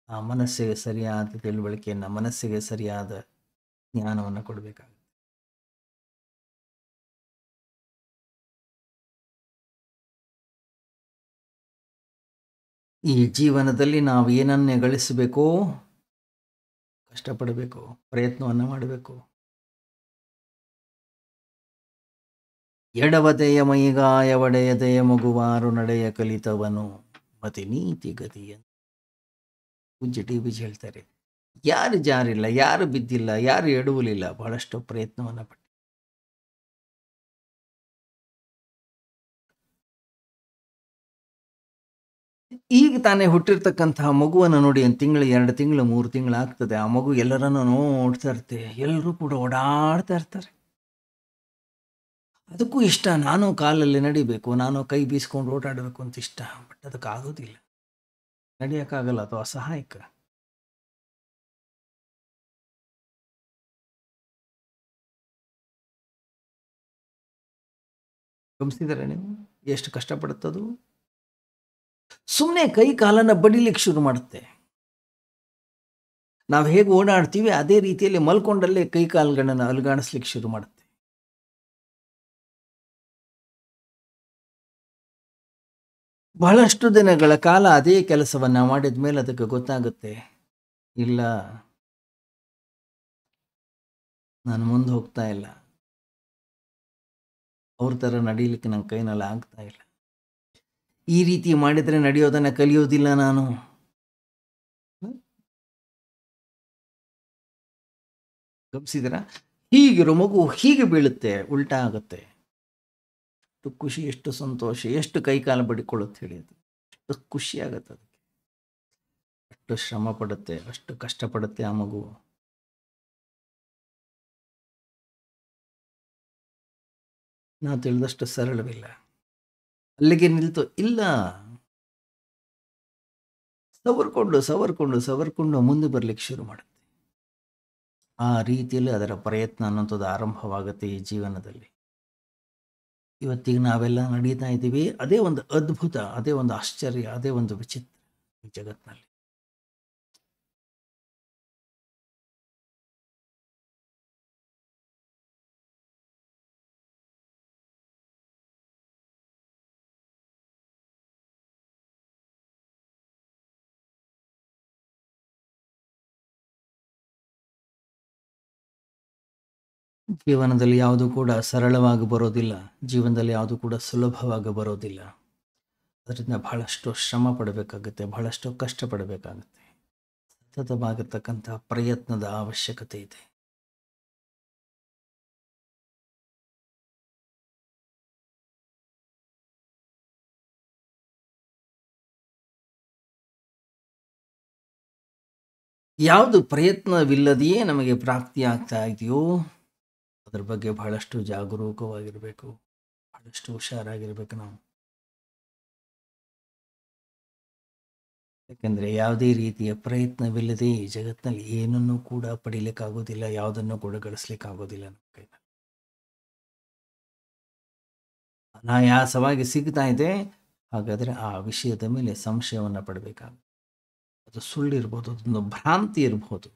ಆ ಮನಸ್ಸಿಗೆ ಸರಿಯಾದ ತಿಳುವಳಿಕೆಯನ್ನು, ಮನಸ್ಸಿಗೆ ಸರಿಯಾದ ಜ್ಞಾನವನ್ನು ಕೊಡಬೇಕಾಗುತ್ತೆ. ಈ ಜೀವನದಲ್ಲಿ ನಾವು ಏನನ್ನೇ ಗಳಿಸಬೇಕೋ ಕಷ್ಟಪಡಬೇಕು, ಪ್ರಯತ್ನವನ್ನು ಮಾಡಬೇಕು. ಎಡವದೆಯ ಮೈಗಾಯ ಒಡೆಯದೆಯ ಮಗುವಾರು ನಡೆಯ ಕಲಿತವನು ಮತಿ ನೀತಿ ಗತಿಯ. ಪೂಜ್ಯ TBG ಹೇಳ್ತಾರೆ, ಯಾರು ಜಾರಿಲ್ಲ, ಯಾರು ಬಿದ್ದಿಲ್ಲ, ಯಾರು ಎಡುವಲಿಲ್ಲ, ಬಹಳಷ್ಟು ಪ್ರಯತ್ನವನ್ನು ಪಟ್ಟು. ಈಗ ತಾನೇ ಹುಟ್ಟಿರ್ತಕ್ಕಂತಹ ಮಗುವನ್ನು ನೋಡಿ, 1 ತಿಂಗಳು, 2 ತಿಂಗಳು, 3 ತಿಂಗಳು ಆಗ್ತದೆ. ಆ ಮಗು ಎಲ್ಲರನ್ನು ನೋಡ್ತಾ ಇರುತ್ತೆ, ಎಲ್ಲರೂ ಕೂಡ ಓಡಾಡ್ತಾ ಇರ್ತಾರೆ. ಅದಕ್ಕೂ ಇಷ್ಟ, ನಾನು ಕಾಲಲ್ಲಿ ನಡಿಬೇಕು, ನಾನು ಕೈ ಬೀಸ್ಕೊಂಡು ಓಡಾಡಬೇಕು ಅಂತ ಇಷ್ಟ. ಬಟ್ ಅದಕ್ಕಾಗೋದಿಲ್ಲ, ನಡೆಯೋಕ್ಕಾಗಲ್ಲ, ಅದು ಅಸಹಾಯಕ. ಗಮನಿಸಿದರೆ ನೀವು ಎಷ್ಟು ಕಷ್ಟಪಡುತ್ತದು? ಸುಮ್ಮನೆ ಕೈ ಕಾಲನ್ನು ಬಡಿಲಿಕ್ಕೆ ಶುರು ಮಾಡುತ್ತೆ. ನಾವು ಹೇಗೆ ಓಡಾಡ್ತೀವಿ ಅದೇ ರೀತಿಯಲ್ಲಿ ಮಲ್ಕೊಂಡಲ್ಲೇ ಕೈ ಕಾಲುಗಳನ್ನು ಅಲುಗಾಡಿಸ್ಲಿಕ್ಕೆ ಶುರು ಮಾಡುತ್ತೆ. ಬಹಳಷ್ಟು ದಿನಗಳ ಕಾಲ ಅದೇ ಕೆಲಸವನ್ನು ಮಾಡಿದ ಮೇಲೆ ಅದಕ್ಕೆ ಗೊತ್ತಾಗುತ್ತೆ, ಇಲ್ಲ, ನಾನು ಮುಂದೆ ಹೋಗ್ತಾ ಇಲ್ಲ, ಅವ್ರ ಥರ ನಡೀಲಿಕ್ಕೆ ನನ್ನ ಕೈನಲ್ಲಿ ಆಗ್ತಾ ಇಲ್ಲ. ಈ ರೀತಿ ಮಾಡಿದರೆ ನಡೆಯೋದನ್ನು ಕಲಿಯೋದಿಲ್ಲ ನಾನು. ಗಮನಿಸಿದ್ರ? ಹೀಗಿರೋ ಮಗು ಹೀಗೆ ಬೀಳುತ್ತೆ, ಉಲ್ಟಾ ಆಗುತ್ತೆ. ಎಷ್ಟು ಖುಷಿ, ಎಷ್ಟು ಸಂತೋಷ, ಎಷ್ಟು ಕೈಕಾಲು ಬಡಿಕೊಳ್ಳುತ್ತೆ ಹೇಳಿ. ಅದು ಎಷ್ಟು ಖುಷಿ ಆಗತ್ತೆ. ಅದಕ್ಕೆ ಅಷ್ಟು ಶ್ರಮ ಪಡುತ್ತೆ, ಅಷ್ಟು ಕಷ್ಟಪಡುತ್ತೆ ಆ ಮಗು. ನಾವು ತಿಳಿದಷ್ಟು ಸರಳವಿಲ್ಲ. ಅಲ್ಲಿಗೆ ನಿಲ್ತು ಇಲ್ಲ, ಸವರ್ಕೊಂಡು ಸವರ್ಕೊಂಡು ಸವರ್ಕೊಂಡು ಮುಂದೆ ಬರ್ಲಿಕ್ಕೆ ಶುರು ಮಾಡುತ್ತೆ. ಆ ರೀತಿಯಲ್ಲಿ ಅದರ ಪ್ರಯತ್ನ ಅನ್ನೋಂಥದ್ದು ಆರಂಭವಾಗುತ್ತೆ ಈ ಜೀವನದಲ್ಲಿ. ಇವತ್ತಿಗೆ ನಾವೆಲ್ಲ ನಡೀತಾ ಇದ್ದೀವಿ. ಅದೇ ಒಂದು ಅದ್ಭುತ, ಅದೇ ಒಂದು ಆಶ್ಚರ್ಯ, ಅದೇ ಒಂದು ವಿಚಿತ್ರ ಈ ಜಗತ್ತಿನಲ್ಲಿ. ಜೀವನದಲ್ಲಿ ಯಾವುದು ಕೂಡ ಸರಳವಾಗಿ ಬರೋದಿಲ್ಲ, ಜೀವನದಲ್ಲಿ ಯಾವುದು ಕೂಡ ಸುಲಭವಾಗಿ ಬರೋದಿಲ್ಲ. ಅದರಿಂದ ಬಹಳಷ್ಟು ಶ್ರಮ ಪಡಬೇಕಾಗುತ್ತೆ, ಬಹಳಷ್ಟು ಕಷ್ಟಪಡಬೇಕಾಗುತ್ತೆ. ಸತತವಾಗಿರ್ತಕ್ಕಂಥ ಪ್ರಯತ್ನದ ಅವಶ್ಯಕತೆ ಇದೆ. ಯಾವುದು ಪ್ರಯತ್ನವಿಲ್ಲದೆಯೇ ನಮಗೆ ಪ್ರಾಪ್ತಿ ಆಗ್ತಾ ಇದೆಯೋ ಅದ್ರ ಬಗ್ಗೆ ಬಹಳಷ್ಟು ಜಾಗರೂಕವಾಗಿರಬೇಕು, ಬಹಳಷ್ಟು ಹುಷಾರಾಗಿರ್ಬೇಕು ನಾವು. ಯಾಕೆಂದರೆ ಯಾವುದೇ ರೀತಿಯ ಪ್ರಯತ್ನವಿಲ್ಲದೆ ಈ ಜಗತ್ತಿನಲ್ಲಿ ಏನನ್ನೂ ಕೂಡ ಪಡೀಲಿಕ್ಕಾಗೋದಿಲ್ಲ, ಯಾವುದನ್ನು ಕೂಡ ಗಳಿಸ್ಲಿಕ್ಕಾಗೋದಿಲ್ಲ. ನಮ್ಮ ಕೈಯಲ್ಲಿ ಅನಾಯಾಸವಾಗಿ ಸಿಗ್ತಾ ಇದೆ. ಹಾಗಾದರೆ ಆ ವಿಷಯದ ಮೇಲೆ ಸಂಶಯವನ್ನು ಪಡಬೇಕಾಗುತ್ತೆ. ಅದು ಸುಳ್ಳಿರ್ಬೋದು, ಅದೊಂದು ಭ್ರಾಂತಿ ಇರ್ಬೋದು.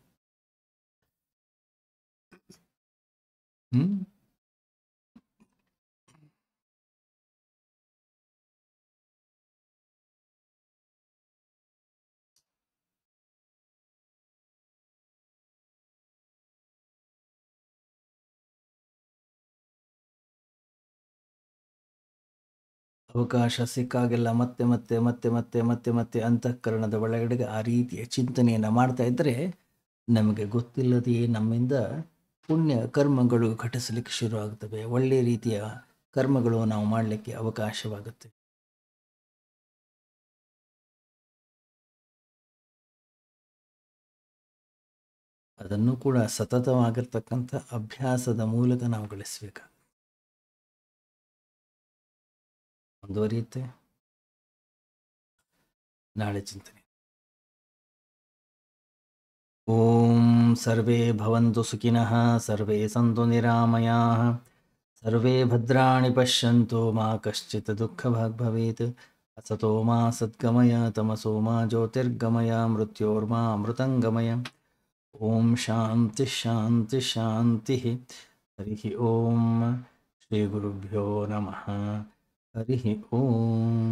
ಅವಕಾಶ ಸಿಕ್ಕಾಗೆಲ್ಲ ಮತ್ತೆ ಮತ್ತೆ ಮತ್ತೆ ಮತ್ತೆ ಮತ್ತೆ ಮತ್ತೆ ಅಂತಃಕರಣದ ಒಳಗಡೆಗೆ ಆ ರೀತಿಯ ಚಿಂತನೆಯನ್ನು ಮಾಡ್ತಾ ಇದ್ದರೆ ನಮಗೆ ಗೊತ್ತಿಲ್ಲದೆಯೇ ನಮ್ಮಿಂದ ಪುಣ್ಯ ಕರ್ಮಗಳು ಘಟಿಸಲಿಕ್ಕೆ ಶುರು ಆಗ್ತವೆ. ಒಳ್ಳೆಯ ರೀತಿಯ ಕರ್ಮಗಳು ನಾವು ಮಾಡಲಿಕ್ಕೆ ಅವಕಾಶವಾಗುತ್ತೆ. ಅದನ್ನು ಕೂಡ ಸತತವಾಗಿರ್ತಕ್ಕಂಥ ಅಭ್ಯಾಸದ ಮೂಲಕ ನಾವು ಗಳಿಸಬೇಕು. ಮುಂದುವರಿಯುತ್ತೆ ನಾಳೆ ಚಿಂತನೆ. ಓಂ ಸರ್ವೇ ಭವಂತು ಸುಖಿನಃ, ಸರ್ವೇ ಸಂತು ನಿರಾಮಯಾಃ, ಸರ್ವೇ ಭದ್ರಾಣಿ ಪಶ್ಯಂತು ಮಾ ಕಶ್ಚಿತ್ ದುಃಖಭಾಗ್ ಭವೇತ್. ಅಸತೋ ಮಾ ಸದ್ಗಮಯ ತಮಸೋ ಮಾ ಜ್ಯೋತಿರ್ಗಮಯ ಮೃತ್ಯೋರ್ಮಾ ಅಮೃತಂಗಮಯ. ಓಂ ಶಾಂತಿ ಶಾಂತಿ ಶಾಂತಿ. ಹರಿ ಓಂ. ಶ್ರೀ ಗುರುಭ್ಯೋ ನಮಃ. ಹರಿ ಓಂ.